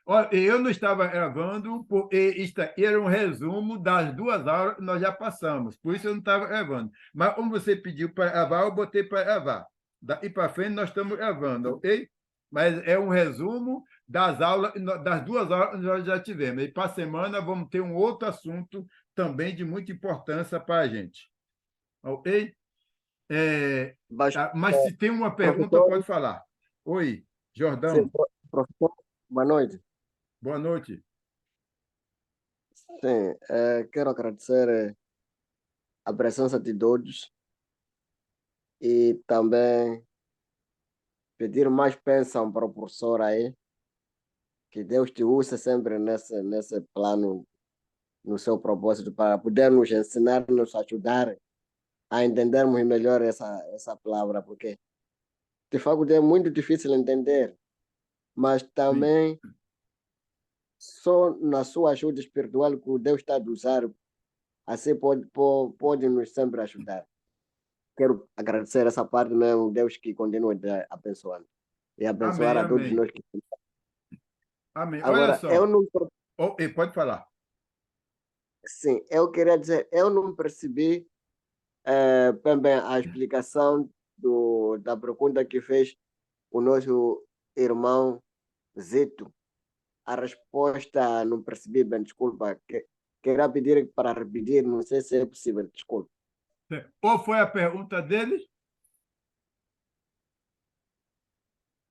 Ó, eu não estava gravando, porque isto era um resumo das duas aulas que nós já passamos, por isso eu não estava gravando. Mas como você pediu para gravar, eu botei para gravar. Daí para frente nós estamos gravando, ok? Mas é um resumo das aulas, das duas aulas que nós já tivemos. E para a semana vamos ter um outro assunto também de muita importância para a gente. Ok? Bas- Mas se tem uma pergunta, Professor, pode falar. Oi, sim, Jordão, professor, boa noite. boa noite. Sim, quero agradecer a presença de todos e também pedir mais bênção para o professor aí, que Deus te use sempre nesse plano, no seu propósito, para poder nos ensinar, nos ajudar a entendermos melhor essa palavra, porque de fato é muito difícil entender, mas Sim. também só na sua ajuda espiritual que Deus está a usar, assim pode nos sempre ajudar. Quero agradecer essa parte mesmo, Deus que continue abençoando e abençoar Amém, a todos amém. nós. Amém. Olha Agora, só. Pode falar. sim, eu queria dizer, eu não percebi bem a explicação da pergunta que fez o nosso irmão Zito. A resposta não percebi bem, desculpa. Queria pedir para repetir, não sei se é possível, desculpa. Ou foi a pergunta dele?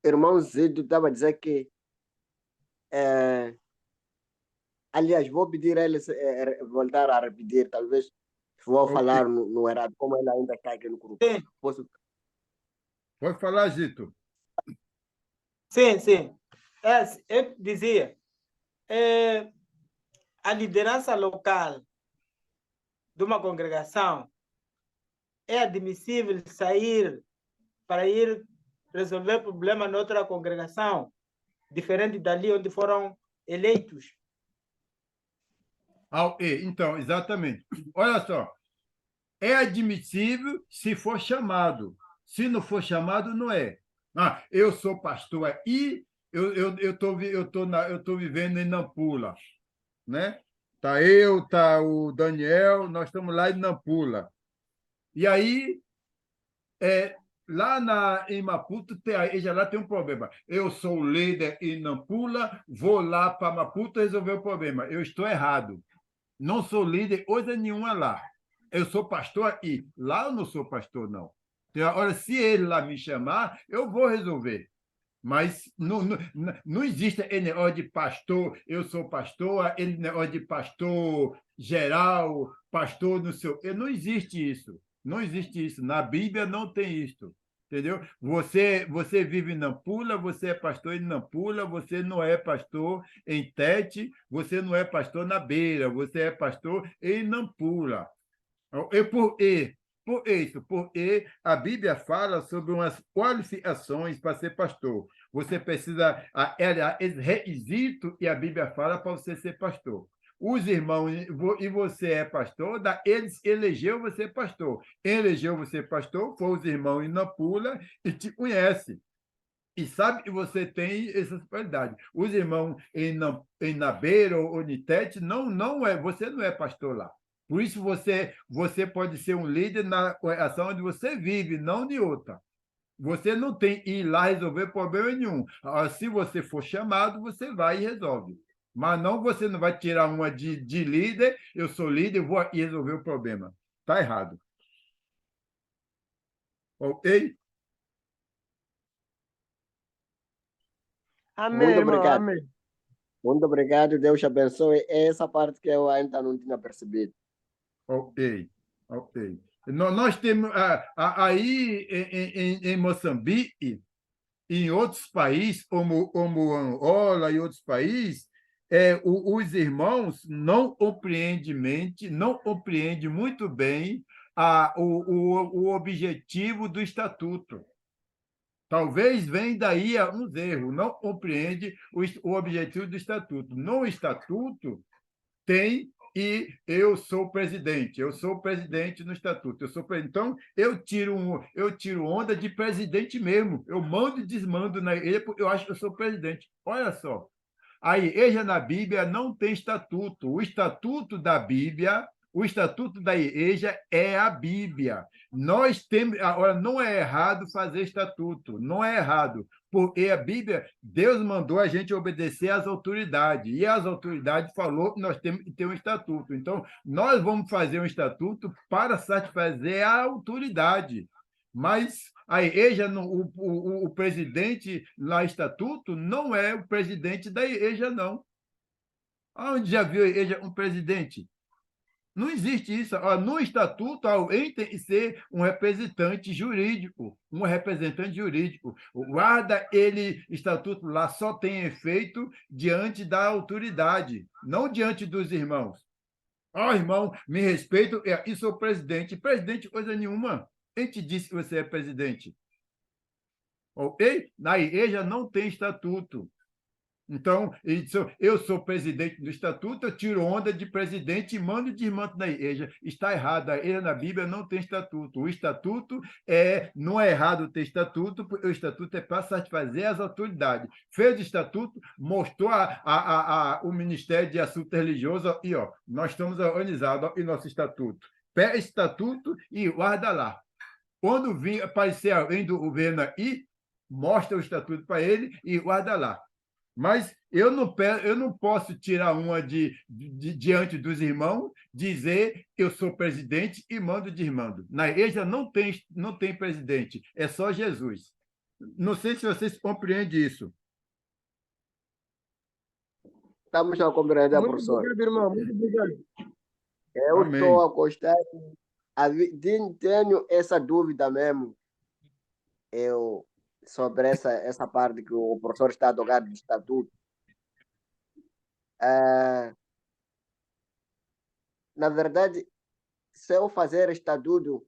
Irmão Zito estava a dizer que, eh, aliás, vou pedir a ele voltar a repetir, talvez vou Ok. falar no errado, como ele ainda está aqui no grupo. Sim, Posso? Pode falar, Zito. sim, sim. Eu dizia, é, a liderança local de uma congregação é admissível sair para ir resolver problema noutra congregação, diferente dali onde foram eleitos. Então, exatamente. Olha só. É admissível se for chamado. Se não for chamado, não é. Eu sou pastor aí, eu tô vivendo em Nampula, né? Tá o Daniel, nós estamos lá em Nampula. E aí, é, em Maputo, já lá tem um problema. Eu sou o líder em Nampula, vou lá para Maputo resolver o problema. Eu estou errado. Não sou líder coisa nenhuma lá. Eu sou pastor aqui. Lá eu não sou pastor, não. Então, agora, se ele lá me chamar, eu vou resolver. Mas não existe esse negócio de pastor, eu sou pastor, ele negócio de pastor geral, pastor no seu. Não existe isso. Não existe isso. Na Bíblia não tem isso. Entendeu? Você vive em Nampula, você é pastor em Nampula, você não é pastor em Tete, você não é pastor na Beira, você é pastor em Nampula. Por isso, porque a Bíblia fala sobre umas qualificações para ser pastor. Você precisa, é requisito e a Bíblia fala para você ser pastor. Os irmãos, e você é pastor, eles elegeu você pastor. Elegeu você pastor, foi os irmãos em Nampula e te conhece. E sabe que você tem essas qualidades. Os irmãos em Nabeira ou Nitete, você não é pastor lá. Por isso você pode ser um líder na ação onde você vive, não de outra. Você não tem que ir lá resolver problema nenhum. Se você for chamado, você vai e resolve. Mas não, você não vai tirar uma de líder, eu sou líder, eu vou aqui resolver o problema. Está errado. Ok? Muito Amém, irmão, obrigado. amém. Muito obrigado, Deus te abençoe. É essa parte que eu ainda não tinha percebido. Ok, ok. Nós temos aí em Moçambique, em outros países, como Angola e outros países, os irmãos não compreendem muito bem o objetivo do estatuto. Talvez venha daí alguns erros, não compreende o objetivo do estatuto. No estatuto, tem e eu sou presidente no estatuto, então eu tiro onda de presidente mesmo, eu mando e desmando na ele porque eu acho que eu sou presidente. Olha só. A igreja na Bíblia não tem estatuto. O estatuto da Bíblia, o estatuto da igreja é a Bíblia. Nós temos, agora, não é errado fazer estatuto, não é errado, porque a Bíblia, Deus mandou a gente obedecer às autoridades, e as autoridades falou que nós temos que ter um estatuto. Então, nós vamos fazer um estatuto para satisfazer a autoridade. Mas a igreja, o presidente lá, estatuto, não é o presidente da igreja, não. Onde já viu a igreja um presidente? Não existe isso. No estatuto, alguém tem que ser um representante jurídico, O guarda, estatuto lá só tem efeito diante da autoridade, não diante dos irmãos. Irmão, me respeito, e sou presidente. Presidente, coisa nenhuma. Quem te disse que você é presidente? Ok? Na igreja não tem estatuto. Então, eu sou presidente do estatuto, eu tiro onda de presidente e mando de irmão na igreja. Está errado, a igreja na Bíblia não tem estatuto. O estatuto não é errado ter estatuto, porque o estatuto é para satisfazer as autoridades. Fez o estatuto, mostrou o Ministério de Assuntos Religiosos, e nós estamos organizados em nosso estatuto. Pega estatuto e guarda lá. Quando aparecer alguém do governo aí, mostra o estatuto para ele e guarda lá. Mas eu não posso tirar uma diante dos irmãos, dizer que eu sou presidente e mando de irmão. Na igreja não tem presidente, é só Jesus. Não sei se vocês compreendem isso. Estamos a compreender, Muito professor. obrigado, irmão. Muito obrigado. Eu Amém. estou a gostar. Tenho essa dúvida mesmo. Sobre essa parte que o professor está a tocar do estatuto. Na verdade, se eu fazer estatuto,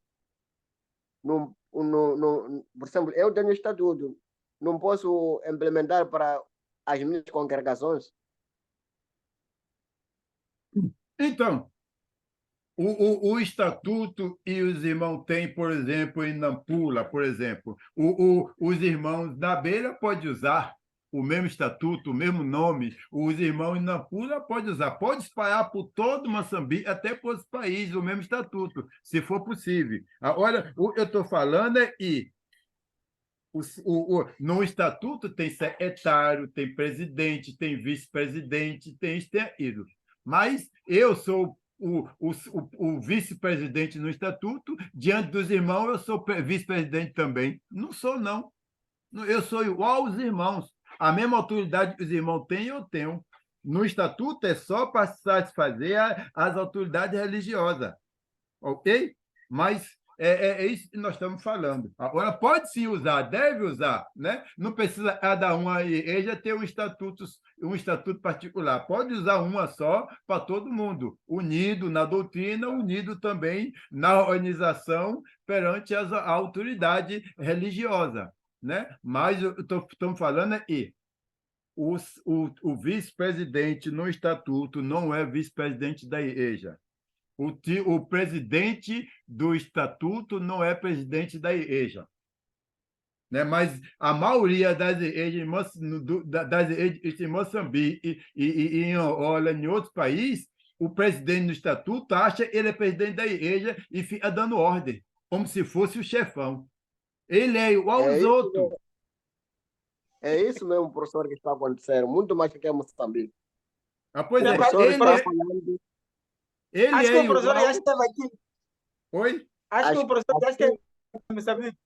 por exemplo, eu tenho estatuto, não posso implementar para as minhas congregações? Então, o estatuto e os irmãos têm, por exemplo, em Nampula, por exemplo, os irmãos da Beira podem usar o mesmo estatuto, o mesmo nome, os irmãos em Nampula podem usar, pode espalhar por todo Moçambique, até por outros países, o mesmo estatuto, se for possível. Agora, o que eu estou falando é que no estatuto tem secretário, tem presidente, tem vice-presidente, tem externo. Mas eu sou o vice-presidente no estatuto, diante dos irmãos, eu sou vice-presidente também. Não sou, não. Eu sou igual aos irmãos. A mesma autoridade que os irmãos têm, eu tenho. No estatuto é só para satisfazer as autoridades religiosas. Ok? Mas é isso que nós estamos falando. Agora, pode sim usar, deve usar, né? Não precisa cada uma igreja ter um estatuto particular. Pode usar uma só para todo mundo, unido na doutrina, unido também na organização perante a autoridade religiosa, né? Mas estamos falando aí. O vice-presidente no estatuto não é vice-presidente da igreja. O presidente do estatuto não é presidente da igreja. Né? Mas a maioria das igrejas em Moçambique e em Angola, em outros países, o presidente do estatuto acha que ele é presidente da igreja e fica dando ordem, como se fosse o chefão. Ele é igual aos outros. É isso mesmo, professor, que está acontecendo. Muito mais que em Moçambique. Pois o é, professor ele está falando... Acho que o professor já esteve aqui. Oi? Acho que o professor já esteve aqui.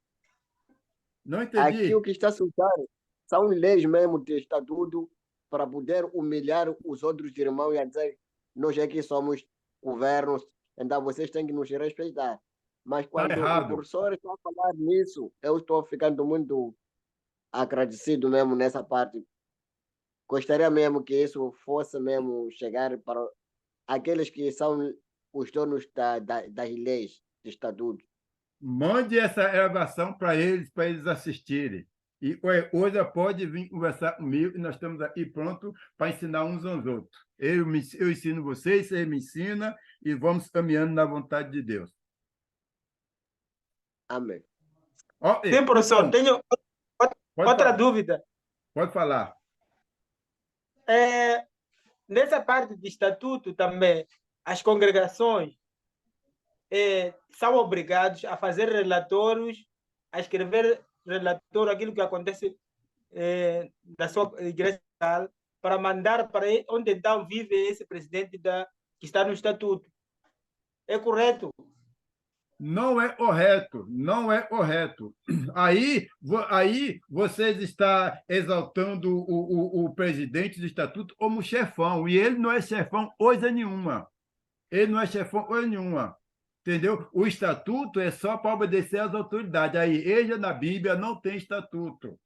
Não entendi. Aqui o que está sultando são leis mesmo de estatuto para poder humilhar os outros irmãos e dizer nós aqui somos governos, então vocês têm que nos respeitar. Mas quando o professor está a falar nisso, eu estou ficando muito agradecido mesmo nessa parte. Gostaria mesmo que isso fosse mesmo chegar para aqueles que são os donos das leis de estatuto. Mande essa gravação para eles assistirem. E hoje pode vir conversar comigo, e nós estamos aqui prontos para ensinar uns aos outros. Eu ensino vocês, vocês me ensinam, e vamos caminhando na vontade de Deus. Amém. Sim, professor, tenho outra dúvida. Pode falar. nessa parte de estatuto também, as congregações são obrigados a fazer relatórios, a escrever relatório aquilo que acontece da sua igreja para mandar para onde então vive esse presidente que está no estatuto. É correto? Não é correto, não é correto. Aí vocês estão exaltando o presidente do estatuto como chefão, e ele não é chefão coisa nenhuma. Ele não é chefão coisa nenhuma. Entendeu? O estatuto é só para obedecer às autoridades. A igreja na Bíblia não tem estatuto.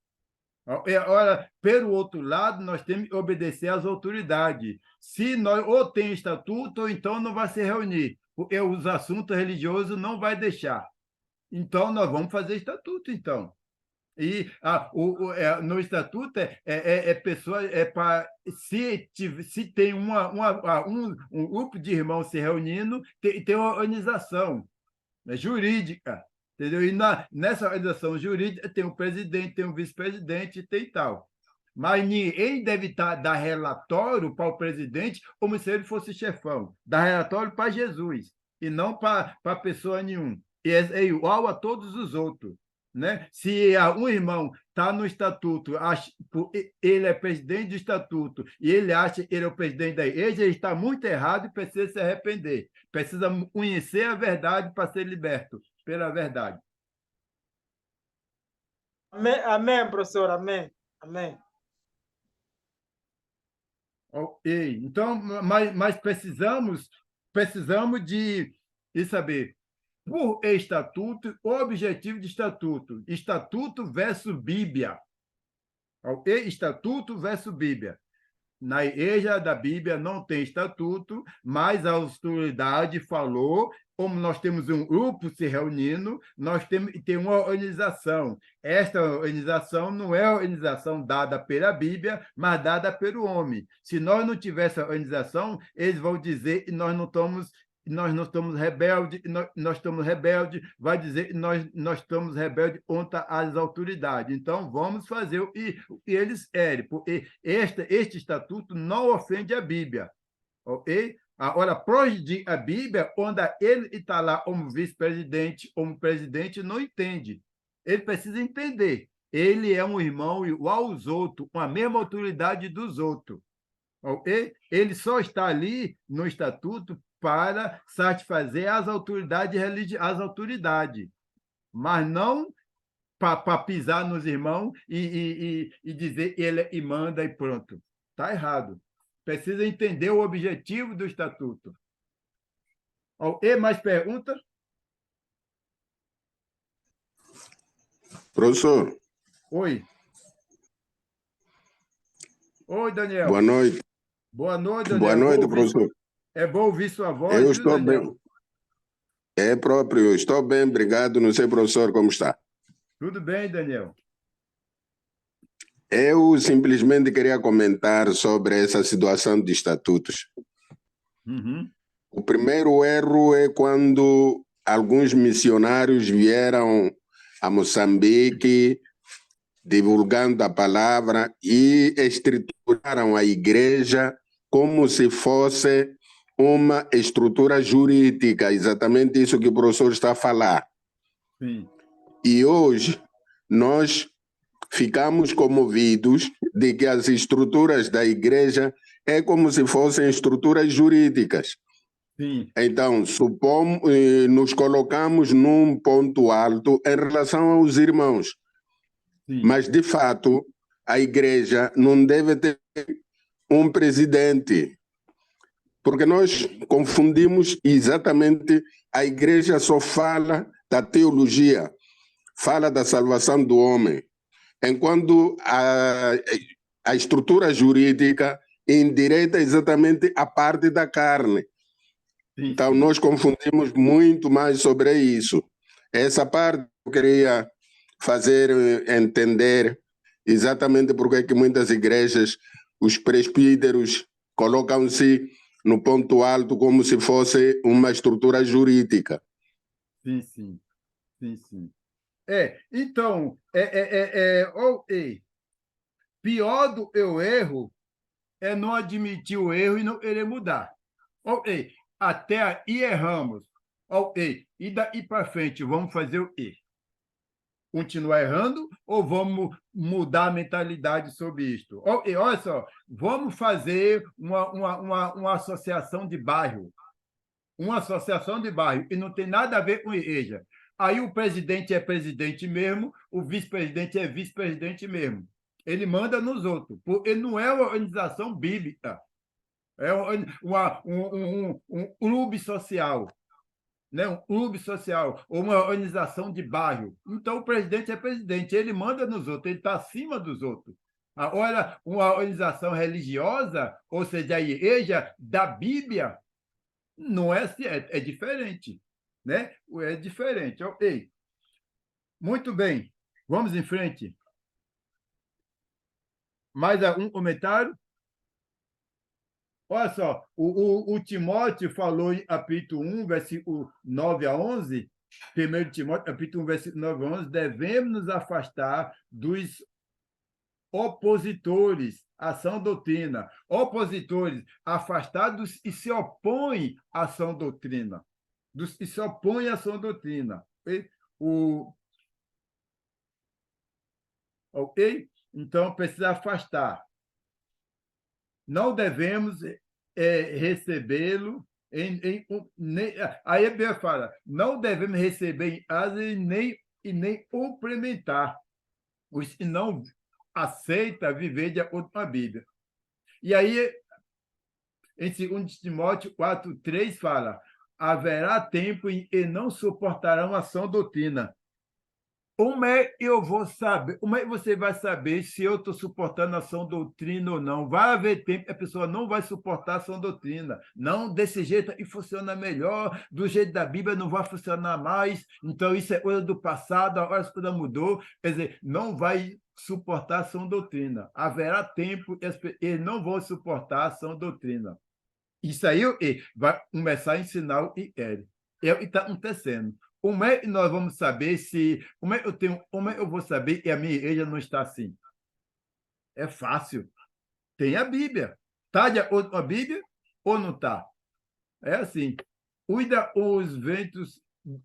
Ora, pelo outro lado, nós temos que obedecer às autoridades. Se nós ou tem estatuto, ou então não vai se reunir, porque os assuntos religiosos não vai deixar. Então, nós vamos fazer estatuto, então. E no estatuto pessoa para se tem um grupo de irmãos se reunindo, tem uma organização, né, jurídica, entendeu? E nessa organização jurídica tem um presidente, tem um vice-presidente, tem tal. Mas ninguém deve dar relatório para o presidente como se ele fosse chefão. Dar relatório para Jesus e não para pessoa nenhuma. E é igual a todos os outros. Né? Se um irmão está no estatuto, ele é presidente do estatuto e ele acha que ele é o presidente da igreja, ele está muito errado e precisa se arrepender. Precisa conhecer a verdade para ser liberto pela verdade. Amém, amém, professor, amém, amém. Ok, então, mas precisamos de saber, por estatuto, objetivo de estatuto. Estatuto versus Bíblia. Ok? Estatuto versus Bíblia. Na igreja da Bíblia não tem estatuto, mas a autoridade falou, como nós temos um grupo se reunindo, nós temos que ter uma organização. Esta organização não é a organização dada pela Bíblia, mas dada pelo homem. Se nós não tivéssemos essa organização, eles vão dizer que nós não estamos rebeldes, nós estamos rebeldes, vai dizer que nós estamos rebeldes contra as autoridades. Então, vamos fazer o que eles querem, porque este estatuto não ofende a Bíblia, ok? Agora, prejudica a Bíblia quando ele está lá como vice-presidente, como presidente, não entende. Ele precisa entender. Ele é um irmão igual aos outros, com a mesma autoridade dos outros. Ok? Ele só está ali no estatuto para satisfazer as autoridades mas não para pisar nos irmãos e dizer ele e manda e pronto. Está errado. Precisa entender o objetivo do estatuto. E mais perguntas? Professor. Oi. Oi, Daniel. Boa noite. Boa noite, Daniel. Boa noite, professor. É bom ouvir sua voz. Eu estou bem. É próprio, estou bem, obrigado. Não sei, professor, como está. Tudo bem, Daniel. Eu simplesmente queria comentar sobre essa situação de estatutos. Uhum. O primeiro erro é quando alguns missionários vieram a Moçambique divulgando a palavra e estruturaram a igreja como se fosse uma estrutura jurídica, exatamente isso que o professor está a falar. Sim. E hoje nós ficamos comovidos de que as estruturas da igreja é como se fossem estruturas jurídicas. Sim. Então, nos colocamos num ponto alto em relação aos irmãos. Sim. Mas, de fato, a igreja não deve ter um presidente, porque nós confundimos exatamente, a igreja só fala da teologia, fala da salvação do homem, enquanto a estrutura jurídica endireita exatamente a parte da carne. Sim. Então, nós confundimos muito mais sobre isso. Essa parte eu queria fazer entender exatamente porque é que muitas igrejas, os presbíteros, colocam-se no ponto alto como se fosse uma estrutura jurídica. Sim, sim. Sim, sim. Então, pior do eu erro é não admitir o erro e não querer mudar. Ok, até aí erramos. Ok, e daí para frente, vamos fazer o quê? Continuar errando ou vamos mudar a mentalidade sobre isto? Ok, olha só, vamos fazer uma associação de bairro. Uma associação de bairro, e não tem nada a ver com igreja. Aí o presidente é presidente mesmo, o vice-presidente é vice-presidente mesmo. Ele manda nos outros, porque não é uma organização bíblica, é um clube social, né? Um clube social, ou uma organização de bairro. Então, o presidente é presidente, ele manda nos outros, ele está acima dos outros. Agora, uma organização religiosa, ou seja, a igreja da Bíblia, não é assim, é diferente, né? É diferente. Ok. Muito bem. Vamos em frente. Mais algum comentário? Olha só, o Timóteo falou em capítulo 1, versículo 9 a 11, 1 Timóteo, capítulo 1, versículo 9 a 11, devemos nos afastar dos opositores à sã doutrina. Opositores, afastados e se opõem à sã doutrina. Dos que se opõem à sã doutrina. Ok? Então, precisa afastar. Não devemos recebê-lo aí a Bíblia fala, não devemos receber em casa e nem cumprimentar os que não aceita viver de acordo com a Bíblia. E aí, em 2 Timóteo 4:3 fala, haverá tempo em que não suportarão a sã doutrina. Como é que eu vou saber? Como é que você vai saber se eu estou suportando a sã doutrina ou não? Vai haver tempo que a pessoa não vai suportar a sã doutrina. Não, desse jeito e funciona melhor, do jeito da Bíblia não vai funcionar mais. Então, isso é coisa do passado, agora a coisa mudou. Quer dizer, não vai suportar a sã doutrina. Haverá tempo que eles não vão suportar a sã doutrina. Isso aí vai começar a ensinar o que querem. É o que está acontecendo. Como é que nós vamos saber se. Como é que eu vou saber que a minha igreja não está assim? É fácil. Tem a Bíblia. Está de acordo com a Bíblia ou não está? É assim. Cuida os ventos.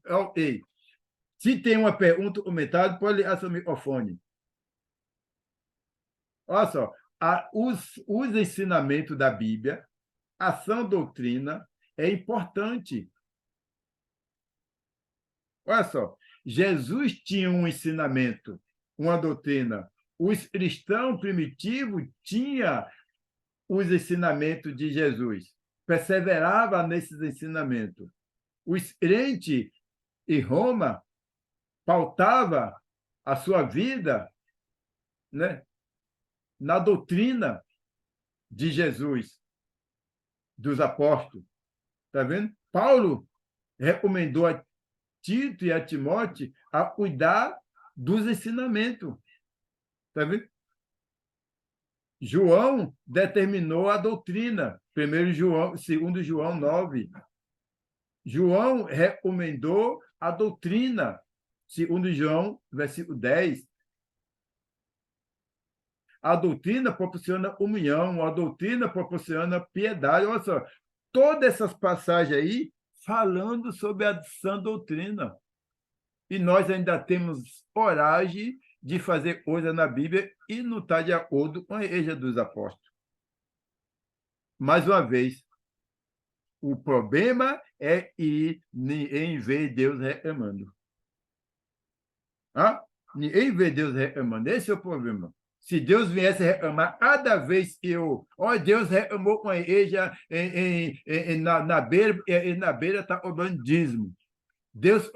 Ok. Se tem uma pergunta, comentário, pode ligar seu microfone. Olha só. Os ensinamentos da Bíblia, a sã doutrina, é importante. Olha só, Jesus tinha um ensinamento, uma doutrina. Os cristãos primitivos tinham os ensinamentos de Jesus, perseverava nesses ensinamentos. Os crentes em Roma pautava a sua vida, né, na doutrina de Jesus, dos apóstolos. Está vendo? Paulo recomendou a Tito e a Timóteo a cuidar dos ensinamentos. Está vendo? João determinou a doutrina. 2 João 9. João recomendou a doutrina. 2 João, versículo 10. A doutrina proporciona comunhão, a doutrina proporciona piedade. Olha só, todas essas passagens aí falando sobre a sã doutrina. E nós ainda temos coragem de fazer coisa na Bíblia e não está de acordo com a Igreja dos Apóstolos. Mais uma vez, o problema é ir em ver Deus reclamando. Ninguém vê Deus reclamando. Esse é o problema. Se Deus viesse reclamar cada vez que Deus reclamou com a igreja na beira está cobrando dízimo. Deus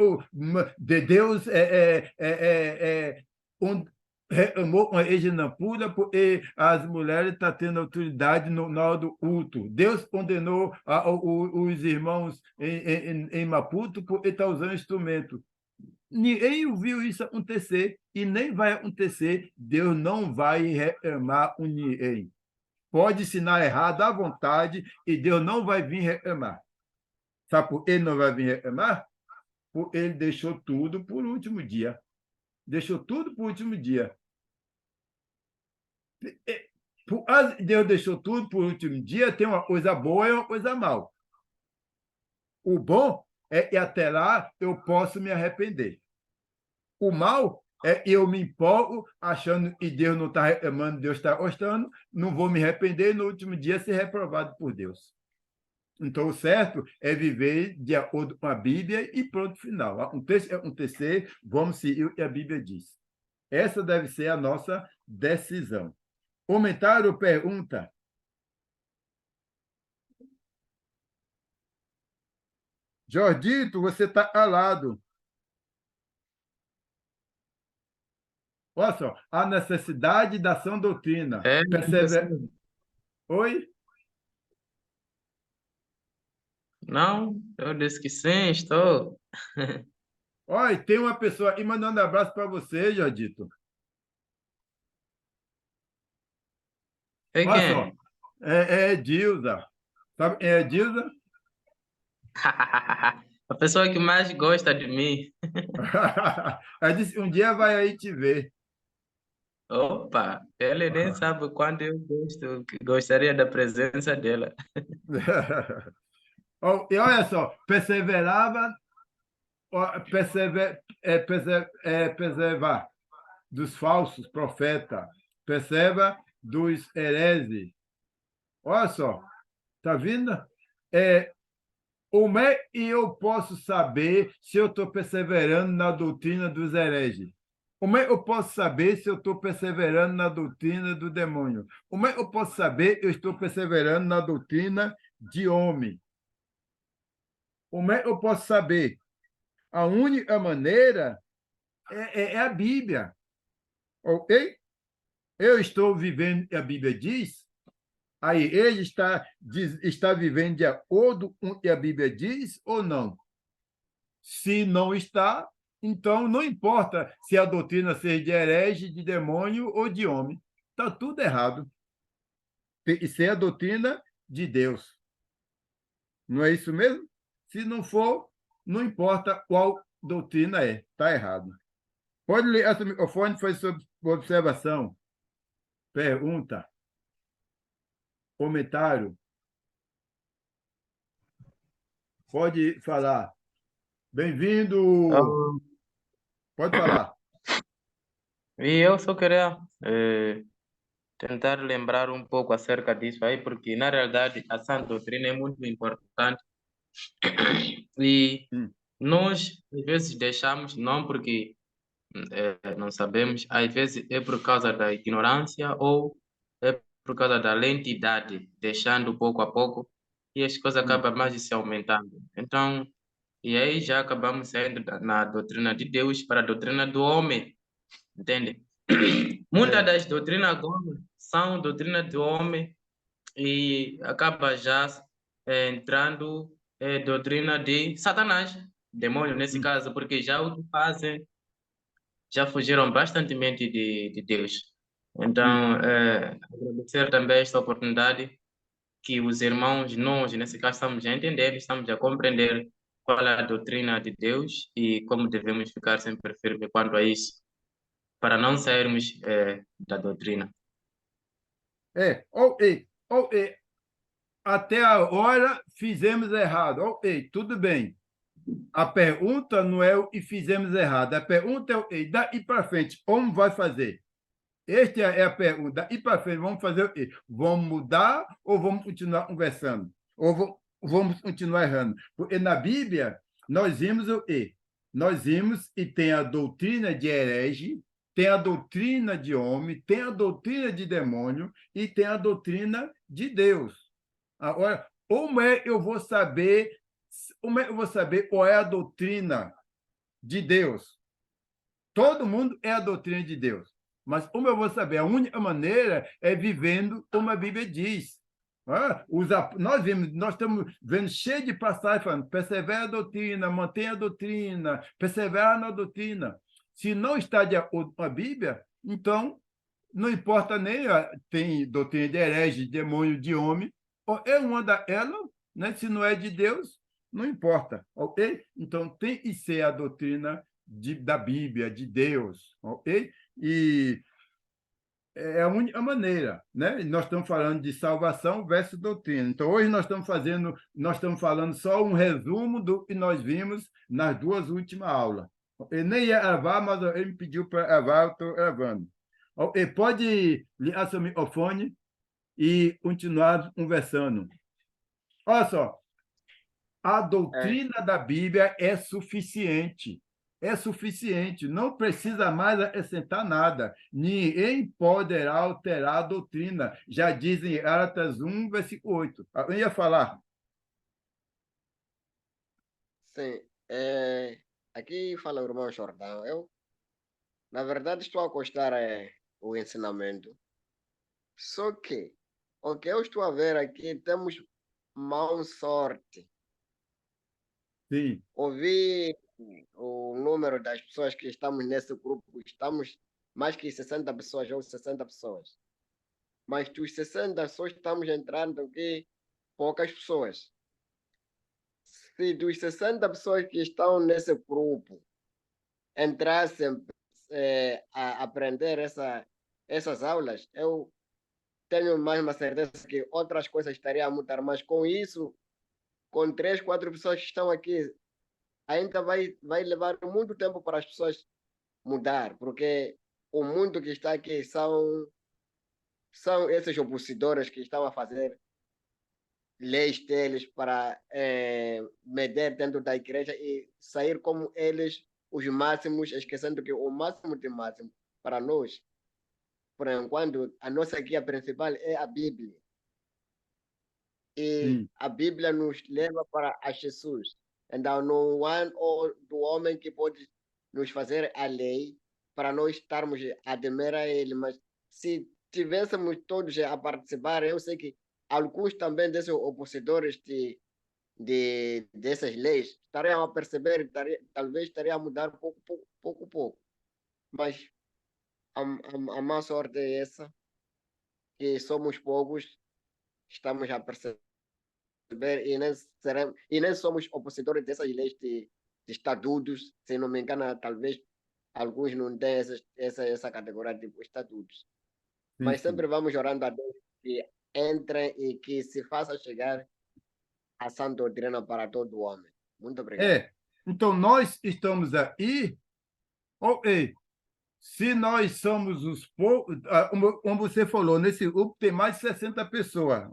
reclamou com a igreja na pura porque as mulheres estão tendo autoridade na hora do culto. Deus condenou os irmãos em Maputo porque estão usando instrumento. Ninguém viu isso acontecer e nem vai acontecer. Deus não vai reclamar com ninguém. Pode ensinar errado à vontade e Deus não vai vir reclamar. Sabe por que ele não vai vir reclamar? Porque ele deixou tudo por último dia. Deixou tudo por último dia. Por Mas Deus deixou tudo por último dia, tem uma coisa boa e uma coisa mal. O bom é que até lá eu posso me arrepender. O mal é eu me empolgo achando que Deus não está reclamando, Deus está gostando, não vou me arrepender e no último dia ser reprovado por Deus. Então, o certo é viver de acordo com a Bíblia e pronto, final. Acontecer, vamos seguir o que a Bíblia diz. Essa deve ser a nossa decisão. Comentário, pergunta? Jordito, você está calado. Olha só, a necessidade da sã doutrina. Oi? Não, eu disse que sim, estou. Olha, tem uma pessoa aqui mandando abraço para você, Jordito. É Olha só, quem? é Edilza. Sabe quem é Edilza? A pessoa que mais gosta de mim. Ela disse, um dia vai aí te ver. Opa, ele nem sabe o quanto eu gostaria da presença dela. E olha só, perseverar dos falsos profetas, persevera dos hereses. Olha só, tá vendo? Como é que eu posso saber se eu estou perseverando na doutrina dos hereges? Como é que eu posso saber se eu estou perseverando na doutrina do demônio? Como é que eu posso saber se eu estou perseverando na doutrina de homem? Como é que eu posso saber? A única maneira é a Bíblia. Ok? Eu estou vivendo o que a Bíblia diz, aí ele está vivendo de acordo com o que a Bíblia diz ou não? Se não está, então não importa se a doutrina seja de herege, de demônio ou de homem. Está tudo errado. Tem que ser a doutrina de Deus. Não é isso mesmo? Se não for, não importa qual doutrina é. Está errado. Pode ligar seu microfone, foi sobre observação. Pergunta. Comentário. Pode falar. Bem-vindo. Então, Pode falar. e eu só queria tentar lembrar um pouco acerca disso aí, porque na realidade a sã doutrina é muito importante e nós às vezes deixamos, não porque não sabemos, às vezes é por causa da ignorância ou é por causa da lentidade, deixando pouco a pouco e as coisas acabam mais se aumentando. Então, e aí já acabamos saindo na doutrina de Deus para a doutrina do homem, entende? Muitas das doutrinas agora são doutrina do homem e acaba já entrando doutrina de Satanás, demônio nesse caso, porque já o que fazem já fugiram bastante de Deus. Então, agradecer também esta oportunidade que os irmãos, nós, nesse caso, estamos a entender, estamos a compreender qual é a doutrina de Deus e como devemos ficar sempre firmes quanto a isso, para não sairmos da doutrina. Até agora fizemos errado. Ok, tudo bem. A pergunta não é o que fizemos errado. A pergunta é o que daí para frente, como vai fazer? Esta é a pergunta. Daí para frente, vamos fazer o quê? Vamos mudar ou vamos continuar conversando? Ou vamos continuar errando? Porque na Bíblia, nós vimos o quê? Nós vimos e tem a doutrina de herege, tem a doutrina de homem, tem a doutrina de demônio e tem a doutrina de Deus. Agora, como é que eu vou saber qual é a doutrina de Deus? Todo mundo é a doutrina de Deus. Mas como eu vou saber? A única maneira é vivendo como a Bíblia diz. Nós estamos vendo cheio de passagens falando persevera a doutrina, mantenha a doutrina, persevera na doutrina. Se não está de acordo com a Bíblia, então não importa nem tem doutrina de herege, de demônio, de homem, é uma delas, né? Se não é de Deus, não importa, ok? Então tem que ser a doutrina da Bíblia, de Deus, ok? E é a única maneira, né? Nós estamos falando de salvação versus doutrina. Então, hoje nós estamos falando só um resumo do que nós vimos nas duas últimas aulas. Ele nem ia gravar, mas ele me pediu para gravar, eu estou gravando. Ele pode ligar seu microfone e continuar conversando. Olha só, a doutrina da Bíblia é suficiente. É suficiente, não precisa mais acrescentar nada. Ninguém poderá alterar a doutrina. Já diz em Gálatas 1, versículo 8. Eu ia falar. Sim, aqui fala o irmão Jordão. Eu, na verdade, estou a gostar o ensinamento. Só que o que eu estou a ver aqui, temos má sorte. Sim. Ouvi o número das pessoas que estamos nesse grupo, estamos mais que 60 pessoas ou 60 pessoas. Mas dos 60 só estamos entrando aqui poucas pessoas. Se dos 60 pessoas que estão nesse grupo entrassem a aprender essas aulas, eu tenho mais uma certeza que outras coisas estariam a mudar, mas com isso, com 3, 4 pessoas que estão aqui, ainda vai levar muito tempo para as pessoas mudar, porque o mundo que está aqui são esses opositores que estão a fazer leis deles para medir dentro da igreja e sair como eles, os máximos, esquecendo que o máximo de máximo para nós, por enquanto, a nossa guia principal é a Bíblia. E Sim. a Bíblia nos leva para a Jesus. Então, não há do homem que pode nos fazer a lei para nós estarmos a temer a ele, mas se tivéssemos todos a participar, eu sei que alguns também desses opositores dessas leis estariam a perceber, talvez estariam a mudar pouco. Mas a má sorte é essa, que somos poucos, estamos a perceber e nem somos opositores dessas leis de estatutos, se não me engano, talvez alguns não têm essa categoria de estatutos. Sim, Mas sim. sempre vamos orando a Deus que entre e que se faça chegar a sã doutrina para todo homem. Muito obrigado. Então, nós estamos aí. Se nós somos os poucos, como você falou, nesse grupo tem mais de 60 pessoas.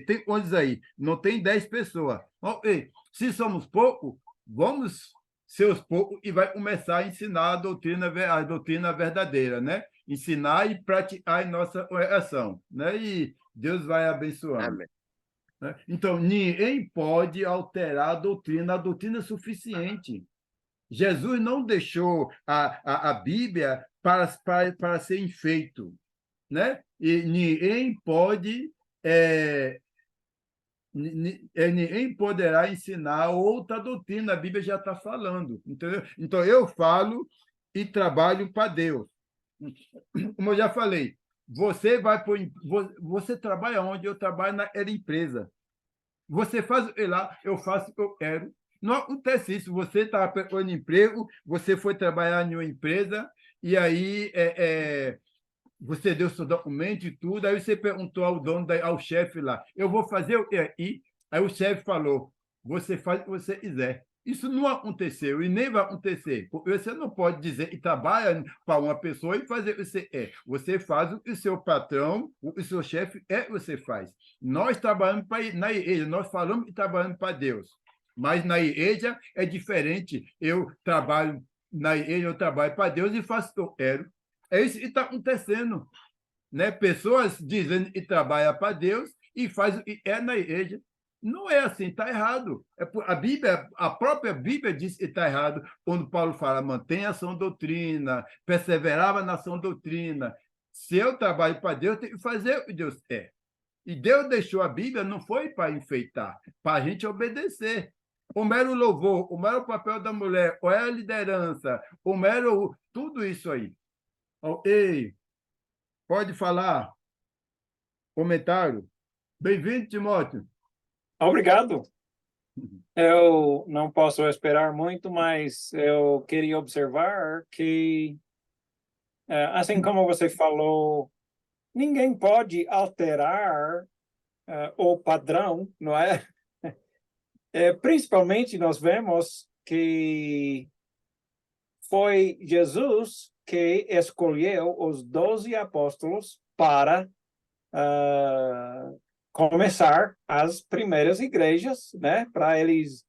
Tem 11 aí, não tem 10 pessoas. Se somos poucos, vamos ser os poucos e vai começar a ensinar a doutrina verdadeira, né? Ensinar e praticar em nossa oração, né? E Deus vai abençoando. Amém. Né? Então, ninguém pode alterar a doutrina é suficiente. Jesus não deixou a Bíblia para ser enfeito, né? E ninguém poderá ensinar outra doutrina, a Bíblia já está falando, entendeu? Então, eu falo e trabalho para Deus. Como eu já falei, você trabalha onde? Eu trabalho naquela empresa. Você faz lá, eu faço o que eu quero. Não acontece isso. Você estava procurando emprego, você foi trabalhar em uma empresa, e aí você deu seu documento e tudo, aí você perguntou ao dono, ao chefe lá, eu vou fazer o quê? Aí o chefe falou, você faz o que você quiser. Isso não aconteceu e nem vai acontecer. Porque você não pode dizer que trabalha para uma pessoa e fazer o que você é. Você faz o que o seu patrão, o que o seu chefe é, você faz. Nós trabalhamos na igreja, nós falamos que trabalhamos para Deus. Mas na igreja é diferente. Eu trabalho na igreja, eu trabalho para Deus e faço o que eu quero. É isso que está acontecendo. Né? Pessoas dizendo que trabalham para Deus e faz o que é na igreja. Não é assim, está errado. A própria Bíblia diz que está errado quando Paulo fala, mantenha a sã doutrina, perseverava na sã doutrina. Se eu trabalho para Deus, eu tenho que fazer o que Deus quer. E Deus deixou a Bíblia, não foi para enfeitar, para a gente obedecer. O mero louvor, o mero papel da mulher, qual é a liderança, o mero... tudo isso aí. Ei, pode falar. Comentário. Bem-vindo, Timóteo. Obrigado. Eu não posso esperar muito, mas eu queria observar que, assim como você falou ninguém pode alterar o padrão, não é? Principalmente nós vemos que foi Jesus que escolheu os 12 apóstolos para começar as primeiras igrejas, né? Para eles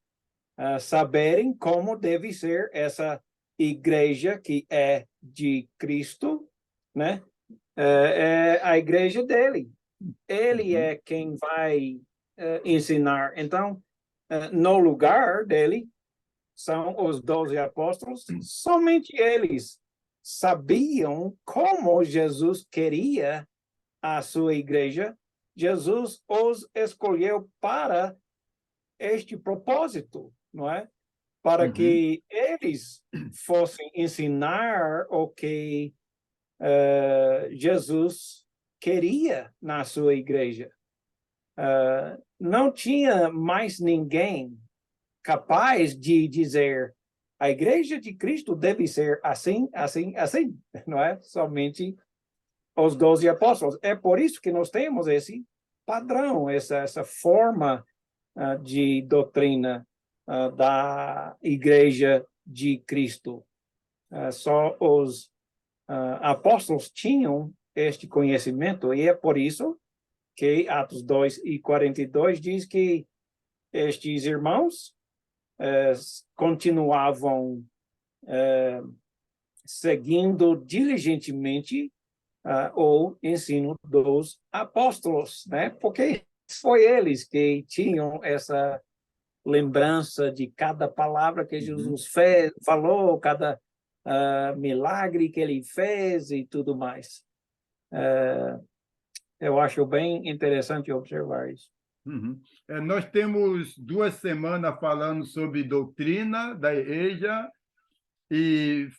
saberem como deve ser essa igreja que é de Cristo, né? É a igreja dele. Ele é quem vai ensinar. Então, no lugar dele, são os 12 apóstolos, somente eles sabiam como Jesus queria a sua igreja. Jesus os escolheu para este propósito, não é? Para que eles fossem ensinar o que Jesus queria na sua igreja. Não tinha mais ninguém capaz de dizer a igreja de Cristo deve ser assim, assim, assim, não é? Somente os 12 apóstolos. É por isso que nós temos esse padrão, essa forma de doutrina da igreja de Cristo. Só os apóstolos tinham este conhecimento, e é por isso que Atos 2:42 diz que estes irmãos continuavam seguindo diligentemente o ensino dos apóstolos, né? Porque foi eles que tinham essa lembrança de cada palavra que Jesus falou, cada milagre que ele fez e tudo mais. Eu acho bem interessante observar isso. Nós temos 2 semanas falando sobre doutrina da igreja e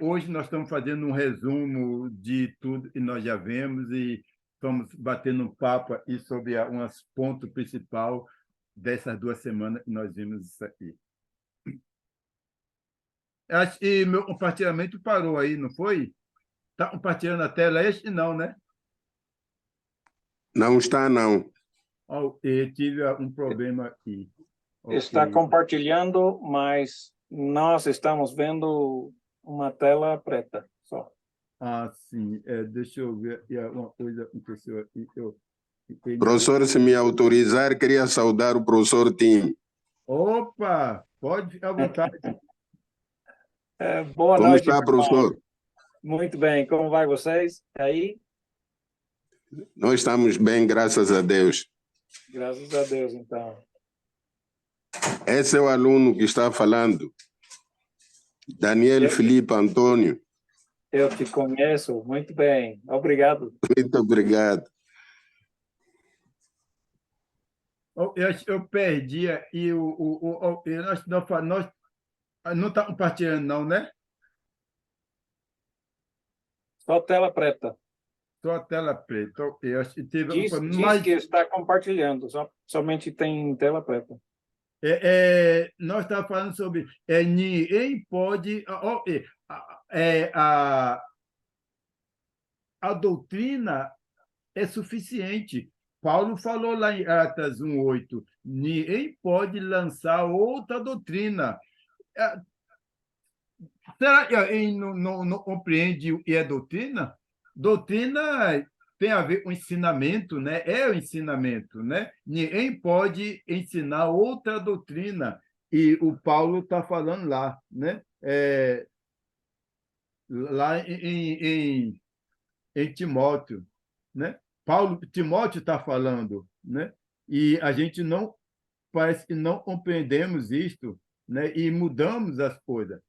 hoje nós estamos fazendo um resumo de tudo que nós já vemos e estamos batendo um papo aí sobre uns pontos principais dessas 2 semanas que nós vimos isso aqui. E meu compartilhamento parou aí, não foi? Está compartilhando a tela este? Não, né? Não está, não. Eu tive um problema aqui. Está compartilhando, mas nós estamos vendo uma tela preta só. Sim. Deixa eu ver. Uma coisa aconteceu aqui. Professor, se me autorizar, queria saudar o professor Tim. Opa! Pode ficar à vontade. Boa Como noite, está, professor? Muito bem. Como vai vocês aí? Nós estamos bem, graças a Deus. Graças a Deus, então. Esse é o aluno que está falando. Daniel Felipe Antônio. Eu te conheço muito bem. Obrigado. Muito obrigado. Eu perdi e nós não está compartilhando, não, né? Só tela preta. Só a tela preta. Diz que está compartilhando, somente tem tela preta. Nós estamos falando sobre ninguém pode... A doutrina é suficiente. Paulo falou lá em Atos 1:8, ninguém pode lançar outra doutrina. Será que ele não compreende o que é doutrina? Doutrina tem a ver com ensinamento, né? É o ensinamento, né? Ninguém pode ensinar outra doutrina. E o Paulo está falando lá, né? Lá em Timóteo, né? Timóteo está falando, né? E a gente parece que não compreendemos isto, né? E mudamos as coisas.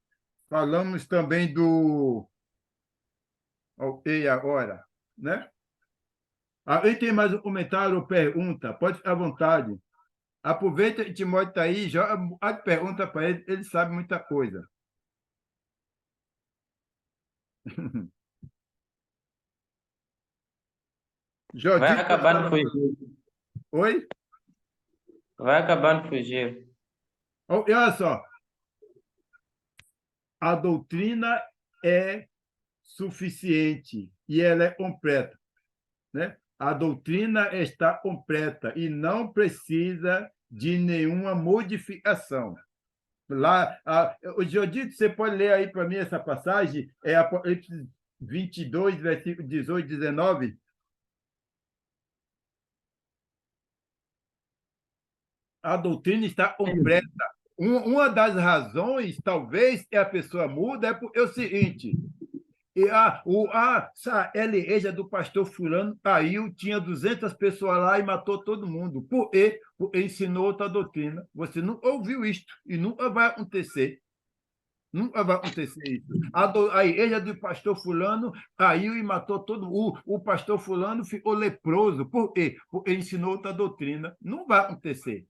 Falamos também do agora, né? Aí tem mais um comentário ou pergunta? Pode ficar à vontade. Aproveita que Timóteo está aí, joga a pergunta para ele, ele sabe muita coisa. Vai acabar de fugir. Oi? Vai acabar de fugir. Olha só. A doutrina é suficiente e ela é completa. né? A doutrina está completa e não precisa de nenhuma modificação. Lá, o Jodito, você pode ler aí para mim essa passagem? É Apocalipse 22, versículo 18, 19. A doutrina está completa. Uma das razões, talvez, é a pessoa muda, é o seguinte: essa igreja do pastor fulano caiu, tinha 200 pessoas lá e matou todo mundo. Por quê? Porque ensinou outra doutrina. Você não ouviu isto e nunca vai acontecer. Nunca vai acontecer isso. A igreja do pastor fulano caiu e matou todo mundo. O pastor fulano ficou leproso. Por quê? Porque ensinou outra doutrina. Não vai acontecer.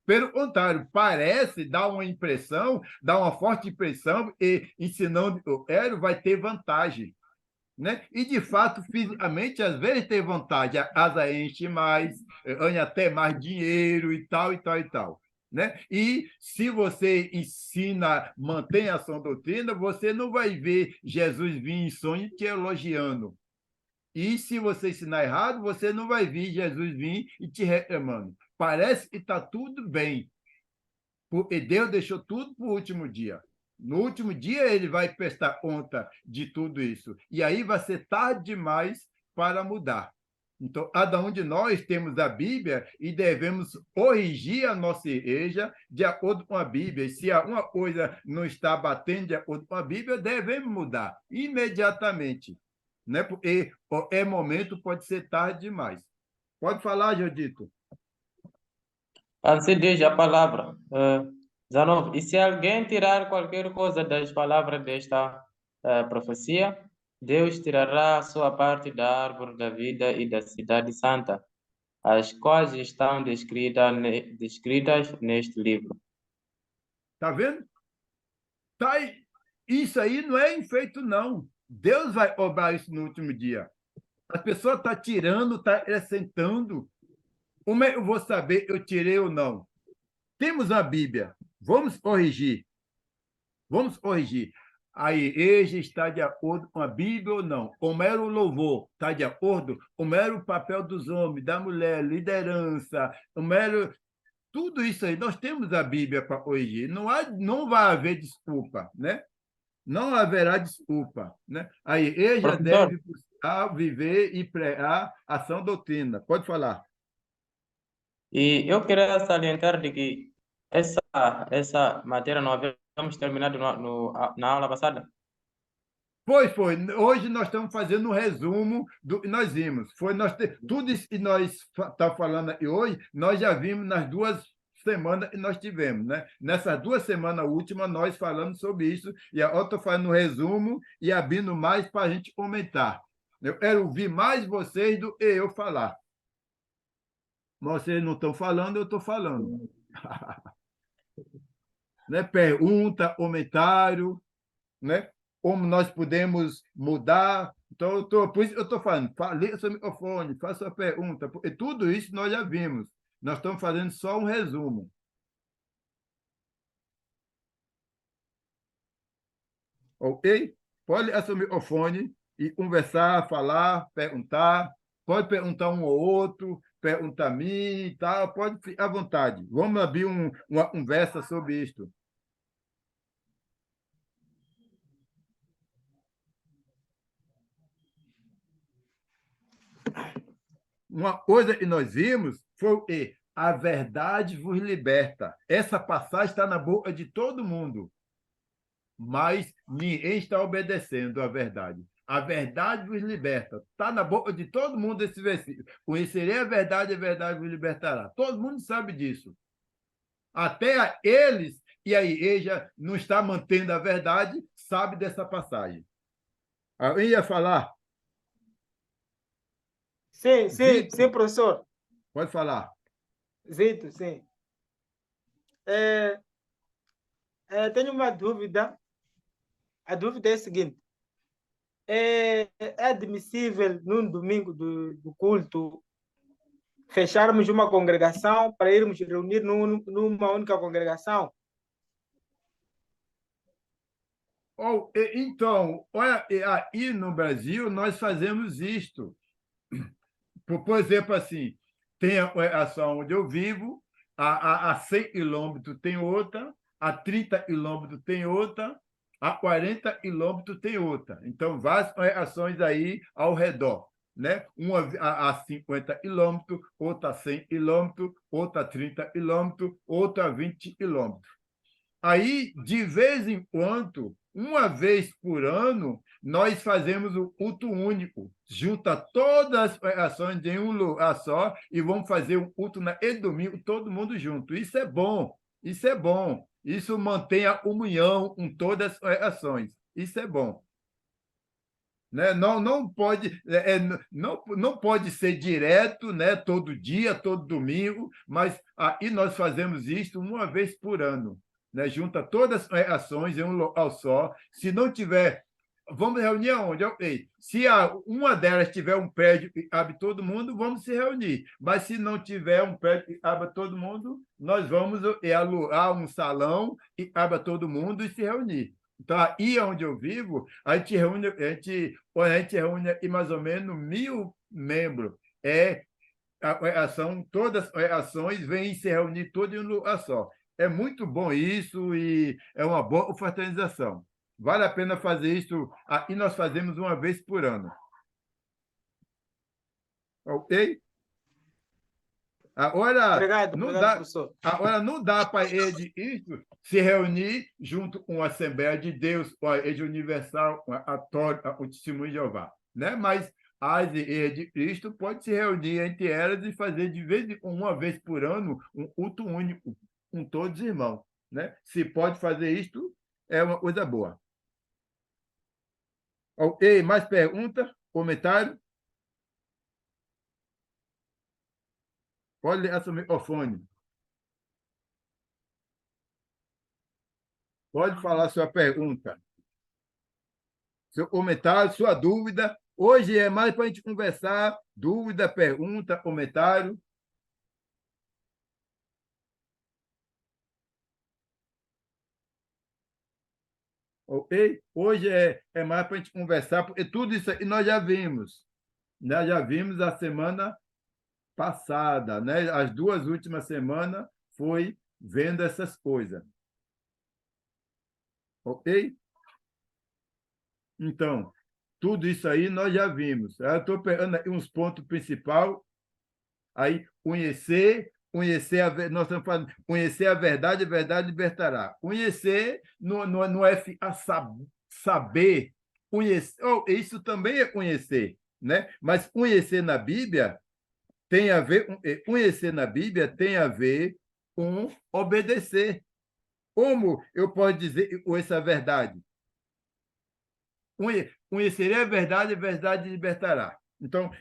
Pelo contrário, parece dar uma impressão, dar uma forte impressão, e ensinando o Hélio vai ter vantagem. Né? E, de fato, fisicamente, às vezes tem vantagem. A asa enche mais, ganha até mais dinheiro e tal, e tal, e tal. Né? E se você ensina, mantém a sua doutrina, você não vai ver Jesus vir em sonho te elogiando. E se você ensinar errado, você não vai ver Jesus vir e te reclamando. Parece que está tudo bem, porque Deus deixou tudo para o último dia. No último dia, ele vai prestar conta de tudo isso. E aí vai ser tarde demais para mudar. Então, cada um de nós temos a Bíblia e devemos corrigir a nossa igreja de acordo com a Bíblia. E se alguma coisa não está batendo de acordo com a Bíblia, devemos mudar imediatamente. Né? Porque qualquer momento pode ser tarde demais. Pode falar, Jodito. Assim diz a palavra. 19. E se alguém tirar qualquer coisa das palavras desta profecia, Deus tirará a sua parte da árvore da vida e da cidade santa, as quais estão descritas neste livro. Está vendo? Tá, isso aí não é enfeito, não. Deus vai obrar isso no último dia. A pessoa está tirando, está acrescentando. Como é que eu vou saber eu tirei ou não? Temos a Bíblia. Vamos corrigir. Vamos corrigir. A igreja está de acordo com a Bíblia ou não? Como era o louvor? Está de acordo? Como era o papel dos homens, da mulher, liderança, como era tudo isso aí. Nós temos a Bíblia para corrigir. Não vai haver desculpa, né? Não haverá desculpa, né? A igreja Professor, deve buscar, viver e pregar a sã doutrina. Pode falar. e eu queria salientar de que essa matéria nós havíamos terminado na aula passada. Pois foi. Hoje nós estamos fazendo um resumo do que nós vimos. Tudo isso que nós estamos falando aqui hoje, nós já vimos nas 2 semanas que nós tivemos. Né? Nessas 2 semanas últimas, nós falamos sobre isso, e eu estou fazendo um resumo e abrindo mais para a gente comentar. Eu quero ouvir mais vocês do que eu falar. Vocês não estão falando, eu estou falando. Né? Pergunta, comentário, né? Como nós podemos mudar. Então, por isso eu estou falando, liga seu microfone, faça a pergunta, porque tudo isso nós já vimos. Nós estamos fazendo só um resumo. Ok? Pode ligar seu microfone e conversar, falar, perguntar. Pode perguntar um ou outro, perguntar a mim e tal. Pode ficar à vontade. Vamos abrir uma conversa sobre isto. Uma coisa que nós vimos foi que a verdade vos liberta. Essa passagem está na boca de todo mundo, mas ninguém está obedecendo à verdade. A verdade vos liberta. Está na boca de todo mundo esse versículo. Conhecerei a verdade vos libertará. Todo mundo sabe disso. Até eles e a igreja não está mantendo a verdade, sabe dessa passagem. Eu ia falar? Sim, Zito, sim, professor. pode falar. Zito, sim. Tenho uma dúvida. A dúvida é a seguinte: é admissível, num domingo do culto, fecharmos uma congregação para irmos reunir numa única congregação? Então, olha, aí no Brasil nós fazemos isto. por exemplo, assim, tem a só onde eu vivo, a 100 quilômetros tem outra, a 30 quilômetros tem outra, a 40 quilômetros tem outra. Então, várias ações aí ao redor. Né? Uma a 50 quilômetros, outra a 100 quilômetros, outra a 30 quilômetros, outra a 20 quilômetros. Aí, de vez em quando, uma vez por ano, nós fazemos o culto único. Junta todas as ações em um lugar só e vamos fazer um culto na e domingo, todo mundo junto. Isso é bom, isso é bom. Isso mantém a comunhão com todas as ações. Isso é bom. Né? Não pode não pode ser direto, né? Todo dia, todo domingo, mas aí nós fazemos isso uma vez por ano, né? Junta todas as ações em um local só. Se não tiver, vamos reunir aonde? Okay. Se uma delas tiver um prédio que cabe todo mundo, vamos se reunir. Mas se não tiver um prédio que cabe todo mundo, nós vamos alugar um salão e cabe todo mundo e se reunir. Então, aí onde eu vivo, a gente reúne aqui mais ou menos 1.000 membros. Todas as ações vêm se reunir todas em um lugar só. É muito bom isso e é uma boa fraternização. Vale a pena fazer isso. Aqui nós fazemos uma vez por ano. Ok? Obrigado, professor. Agora, não dá para ele isso se reunir junto com a Assembleia de Deus, com a Igreja Universal, com a Tórica, o Testemunho de Jeová. Né? Mas as igrejas de Cristo pode se reunir entre elas e fazer, de vez em uma vez por ano, um culto único com todos os irmãos. Né? Se pode fazer isto, é uma coisa boa. Ok, mais pergunta? Comentário? Pode ligar seu microfone. Pode falar sua pergunta, seu comentário, sua dúvida. Hoje é mais para a gente conversar. Dúvida, pergunta, comentário. Ok? Hoje é mais para a gente conversar, porque tudo isso aí nós já vimos. Nós já vimos a semana passada, né? As 2 últimas semanas foi vendo essas coisas. Ok? Então, tudo isso aí nós já vimos. Eu estou pegando aqui uns pontos principais. Aí, nós estamos falando, conhecer a verdade libertará. Conhecer não é saber. Conhecer, isso também é conhecer, né? Mas conhecer na Bíblia tem a ver com obedecer. Como eu posso dizer que conheço a verdade? Conhecerei a verdade libertará. Então,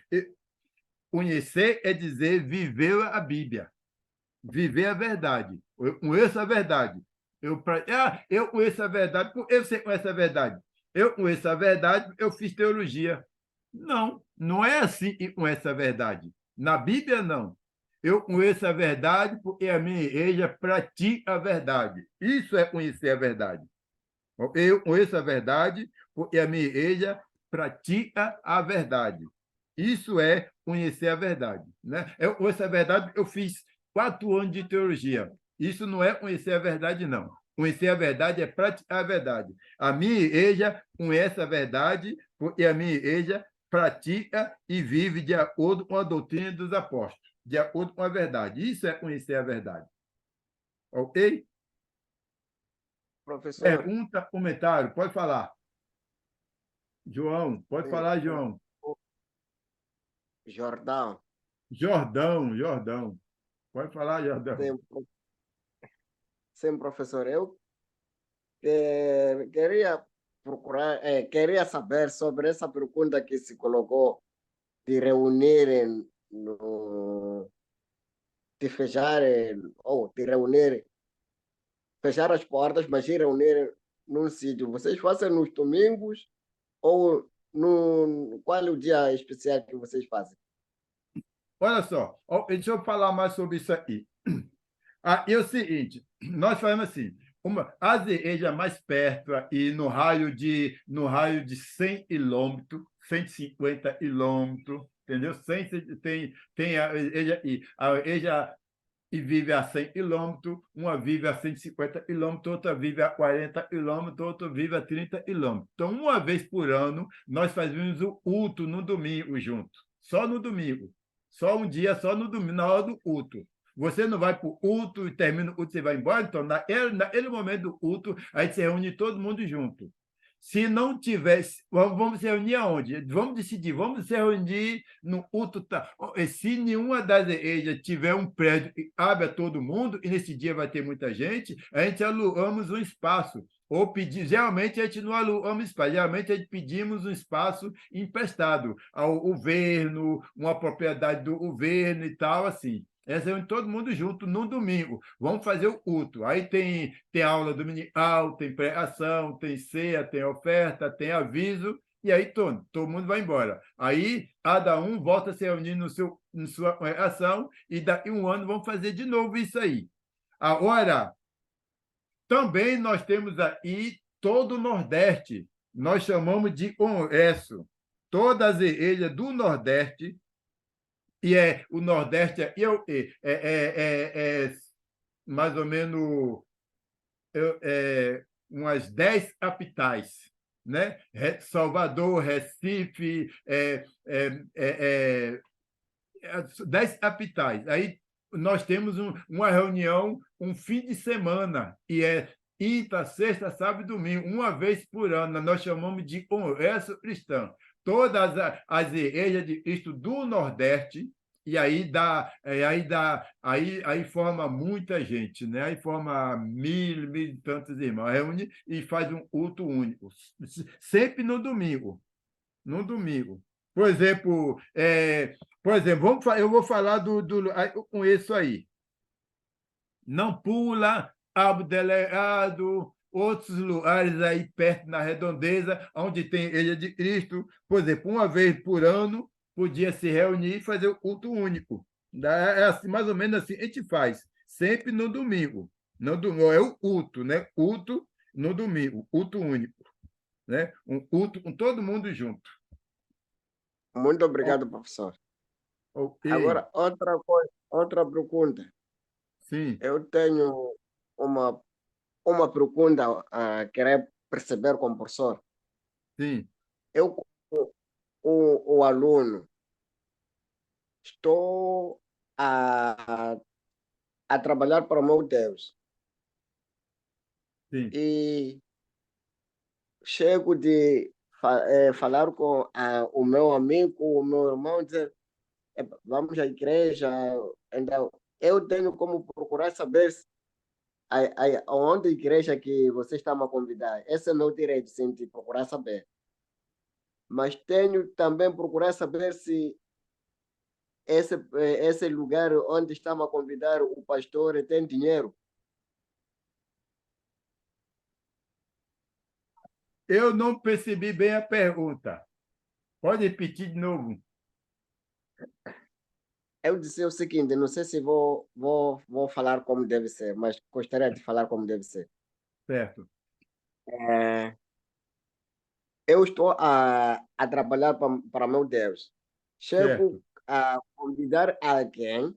conhecer é dizer viver a Bíblia, viver a verdade. Eu conheço a verdade. Eu conheço a verdade porque você conhece a verdade. Eu conheço a verdade porque eu fiz teologia. Não é assim que conhece a verdade. Na Bíblia, não. Eu conheço a verdade porque a minha igreja pratica a verdade. Isso é conhecer a verdade. Eu conheço a verdade porque a minha igreja pratica a verdade. Isso é conhecer a verdade. Né? Eu conheço a verdade porque eu fiz 4 anos de teologia. Isso não é conhecer a verdade, não. Conhecer a verdade é praticar a verdade. A minha igreja conhece a verdade porque a minha igreja pratica e vive de acordo com a doutrina dos apóstolos, de acordo com a verdade. Isso é conhecer a verdade. Ok? Professor. Pergunta, comentário, pode falar. João, pode falar, João. Jordão. Jordão. Pode falar, Jordão. Sim, professor. Eu queria saber sobre essa pergunta que se colocou de reunirem, de fecharem, ou de reunirem, fechar as portas, mas se reunirem num sítio. Vocês fazem nos domingos ou qual é o dia especial que vocês fazem? Olha só, deixa eu falar mais sobre isso aqui. É o seguinte, nós falamos assim, as igrejas mais perto e no raio de 100 quilômetros, 150 quilômetros, entendeu? A igreja e vive a 100 quilômetros, uma vive a 150 quilômetros, outra vive a 40 quilômetros, outra vive a 30 quilômetros. Então, uma vez por ano, nós fazemos o culto no domingo junto, só no domingo. Só um dia, só no domingo, na hora do culto. Você não vai para o culto e termina o culto, você vai embora. Então, naquele momento do culto, a gente se reúne todo mundo junto. Se não tivesse, vamos se reunir aonde? Vamos decidir, vamos se reunir no culto. Se nenhuma das igrejas tiver um prédio que abre a todo mundo, e nesse dia vai ter muita gente, a gente alugamos um espaço. Geralmente a gente não alugamos espaço, geralmente a gente pedimos um espaço emprestado ao governo, uma propriedade do governo e tal, assim. Essa é todo mundo junto no domingo. Vamos fazer o culto. Aí tem aula dominical, tem pregação, tem ceia, tem oferta, tem aviso, e aí todo mundo vai embora. Aí cada um volta a se reunir na sua pregação, e daqui a um ano vamos fazer de novo isso aí. Agora, também nós temos aí todo o Nordeste. Nós chamamos de congresso. Todas as igrejas do Nordeste, e o Nordeste é mais ou menos umas 10 capitais, né? Salvador, Recife, 10 capitais. Aí nós temos uma reunião, um fim de semana, e quinta, sexta, sábado e domingo, uma vez por ano. Nós chamamos de Congresso Cristão. Todas as igrejas de Cristo do Nordeste, e aí aí forma muita gente, né? Aí forma mil e tantos irmãos, reúne e faz um culto único, sempre no domingo. No domingo. Por exemplo, eu vou falar com isso aí. Nampula, Cabo Delegado, outros lugares aí perto na Redondeza, onde tem Igreja de Cristo, por exemplo, uma vez por ano, podia se reunir e fazer o culto único. É assim, mais ou menos assim a gente faz, sempre no domingo. É o culto, né? Culto no domingo, culto único, né? Um culto com todo mundo junto. Muito obrigado, professor. Okay. Agora, outra pergunta. Sim. Eu tenho uma pergunta a querer perceber com o professor. Sim. Eu, o aluno, estou a trabalhar para o meu Deus. Sim. E chego de falar com o meu amigo, o meu irmão, dizer, vamos à igreja. Então, eu tenho como procurar saber onde a igreja que você está me a convidar. Esse é o meu direito, sim, de procurar saber. Mas tenho também procurar saber se esse lugar onde está me a convidar o pastor tem dinheiro. Eu não percebi bem a pergunta. Pode repetir de novo. Eu disse o seguinte, não sei se vou falar como deve ser, mas gostaria de falar como deve ser. Certo. Eu estou a trabalhar para meu Deus. Chego Certo. a convidar alguém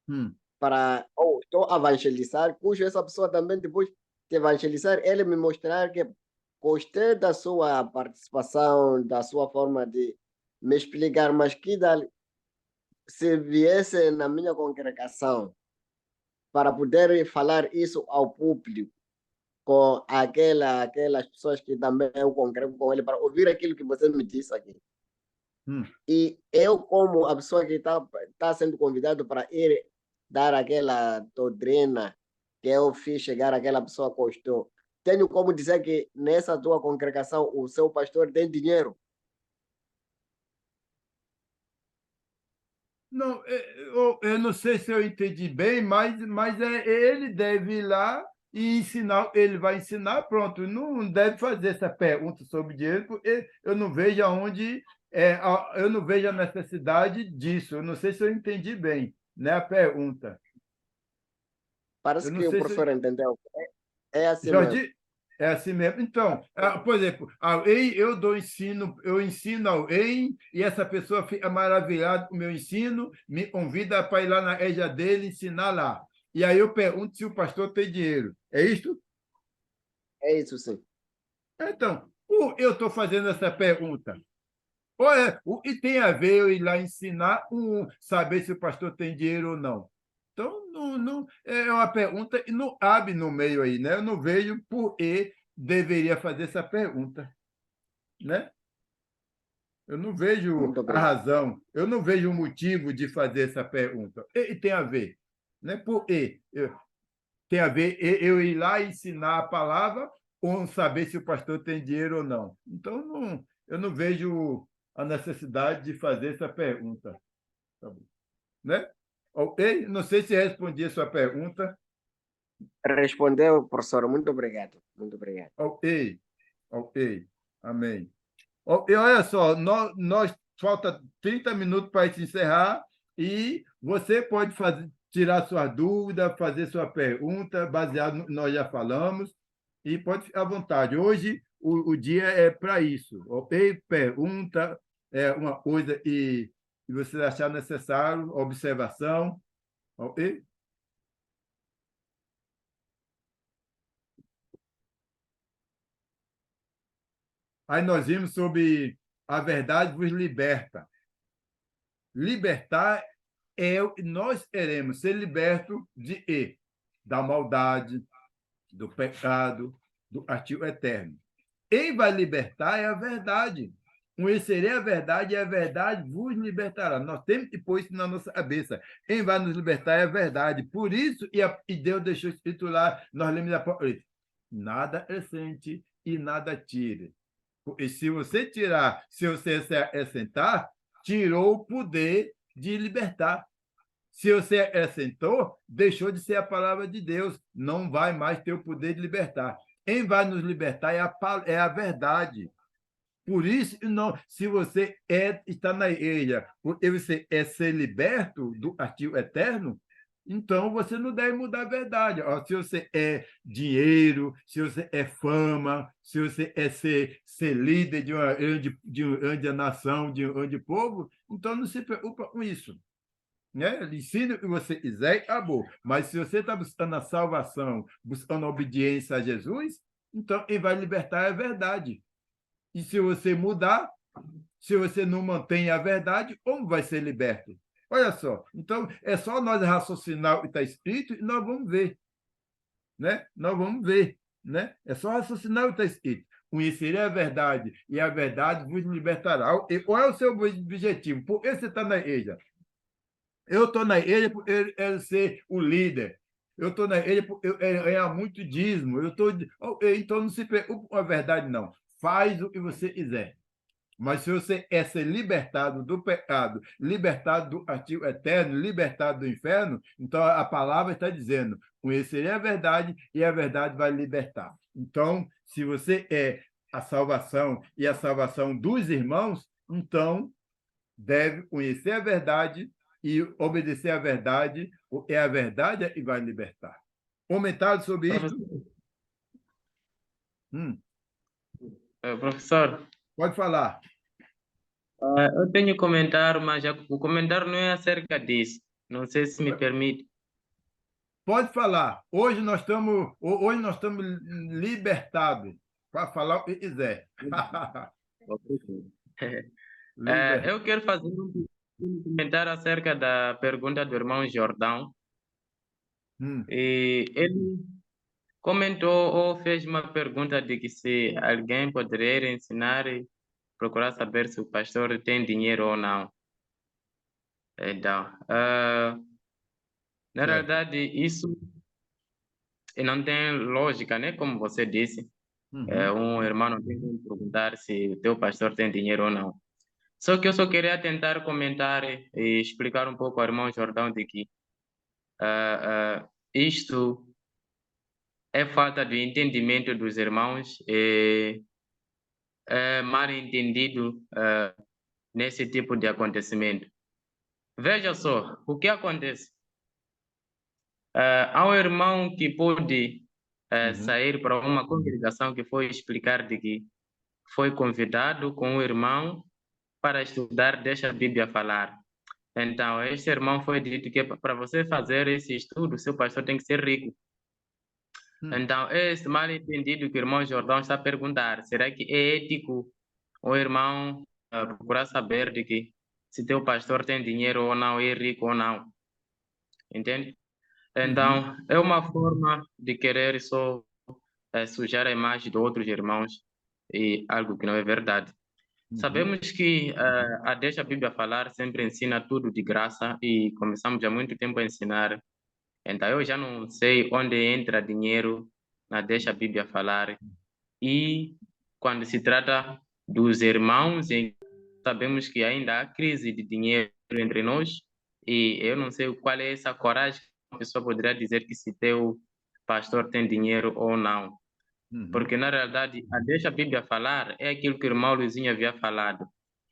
Hum. para... estou a evangelizar, cujo essa pessoa também, depois de evangelizar, ele me mostrar que gostei da sua participação, da sua forma de me explicar, mas que se viesse na minha congregação para poder falar isso ao público, com aquelas pessoas que também eu congrego com ele, para ouvir aquilo que você me disse aqui. E eu, como a pessoa que está sendo convidado para ir dar aquela doutrina que eu fiz chegar àquela pessoa que gostou, tenho como dizer que nessa tua congregação o seu pastor tem dinheiro? Não, eu não sei se eu entendi bem, mas ele deve ir lá e ensinar, ele vai ensinar, pronto. Não deve fazer essa pergunta sobre dinheiro, porque eu não vejo eu não vejo a necessidade disso. Eu não sei se eu entendi bem, né, a pergunta. Parece que o professor entendeu. É assim Jordi, mesmo. É assim mesmo. Então, por exemplo, eu ensino alguém e essa pessoa fica maravilhada com o meu ensino, me convida para ir lá na EJA dele ensinar lá. E aí eu pergunto se o pastor tem dinheiro. É isto? É isso, sim. Então, eu estou fazendo essa pergunta. O que tem a ver eu ir lá ensinar, saber se o pastor tem dinheiro ou não? Então, não, é uma pergunta e não abre no meio aí, né? Eu não vejo por que deveria fazer essa pergunta, né? Eu não vejo Muito a obrigado. razão, eu não vejo o motivo de fazer essa pergunta. E tem a ver, né? Por quê? Tem a ver eu ir lá ensinar a palavra ou saber se o pastor tem dinheiro ou não. Então, eu não vejo a necessidade de fazer essa pergunta. Tá bom, né? Ok? Não sei se respondi a sua pergunta. Respondeu, professor. Muito obrigado. Muito obrigado. Ok, ok. Amém. E olha só, nós falta 30 minutos para se encerrar e você pode tirar sua dúvida, fazer sua pergunta, baseado no que nós já falamos, e pode ficar à vontade. Hoje o dia é para isso, ok? Pergunta, uma coisa e você achar necessário, observação, ok? Aí nós vimos sobre a verdade vos liberta. Libertar nós queremos ser libertos da maldade, do pecado, do castigo eterno. Quem vai libertar é a verdade. Conhecerei a verdade e a verdade vos libertará. Nós temos que pôr isso na nossa cabeça. Quem vai nos libertar é a verdade. Por isso, e Deus deixou escrito lá, nós lemos Apocalipse, nada acrescente e nada tire. E se você tirar, se você se acrescentar, tirou o poder de libertar. Se você acrescentou, deixou de ser a palavra de Deus. Não vai mais ter o poder de libertar. Quem vai nos libertar é a verdade. Por isso, não, se você está na igreja, porque você é ser liberto do castigo eterno, então você não deve mudar a verdade. Se você é dinheiro, se você é fama, se você é ser líder de uma grande nação, de um grande povo, então não se preocupa com isso, né? Ensine o que você quiser e acabou. Mas se você está buscando a salvação, buscando a obediência a Jesus, então quem vai libertar é a verdade. E se você mudar, se você não mantém a verdade, como vai ser liberto? Olha só. Então, é só nós raciocinar o que está escrito e nós vamos ver, né? Nós vamos ver, né? É só raciocinar o que está escrito. Conhecerei a verdade e a verdade vos libertará. E qual é o seu objetivo? Por que você está na igreja? Eu estou na igreja por ele ser o líder. Eu estou na igreja por eu ganhar muito dízimo. Então, não se preocupe com a verdade, não. Faz o que você quiser. Mas se você é ser libertado do pecado, libertado do castigo eterno, libertado do inferno, então a palavra está dizendo: conhecerei a verdade e a verdade vai libertar. Então, se você é a salvação e a salvação dos irmãos, então deve conhecer a verdade e obedecer à verdade, porque é a verdade que vai libertar. Comentário sobre isso? Professor, Pode falar. eu tenho comentário, mas o comentário não é acerca disso. Não sei se me permite. Pode falar. Hoje nós estamos libertados para falar o que quiser. Eu quero fazer um comentário acerca da pergunta do irmão Jordão. E ele comentou ou fez uma pergunta de que se alguém poderia ensinar e procurar saber se o pastor tem dinheiro ou não. Então, na realidade, isso não tem lógica, né? Como você disse, um irmão não tem que perguntar se o teu pastor tem dinheiro ou não. Só que eu só queria tentar comentar e explicar um pouco ao irmão Jordão de que isto é falta de entendimento dos irmãos e é mal entendido nesse tipo de acontecimento. Veja só, o que acontece? Há um irmão que pode sair para uma congregação que foi explicar de que foi convidado com o irmão para estudar, deixa a Bíblia falar. Então, este irmão foi dito que para você fazer esse estudo, seu pastor tem que ser rico. Então, é esse mal entendido que o irmão Jordão está a perguntar, será que é ético o irmão procurar saber de que se teu pastor tem dinheiro ou não, é rico ou não? Entende? Então, é uma forma de querer só sujar a imagem de outros irmãos e algo que não é verdade. Sabemos que a Deixa a Bíblia Falar sempre ensina tudo de graça e começamos há muito tempo a ensinar. Então, eu já não sei onde entra dinheiro na Deixa a Bíblia Falar. E quando se trata dos irmãos, sabemos que ainda há crise de dinheiro entre nós e eu não sei qual é essa coragem que uma pessoa poderia dizer que se teu pastor tem dinheiro ou não. Porque, na realidade, a Deixa a Bíblia Falar é aquilo que o irmão Luizinho havia falado,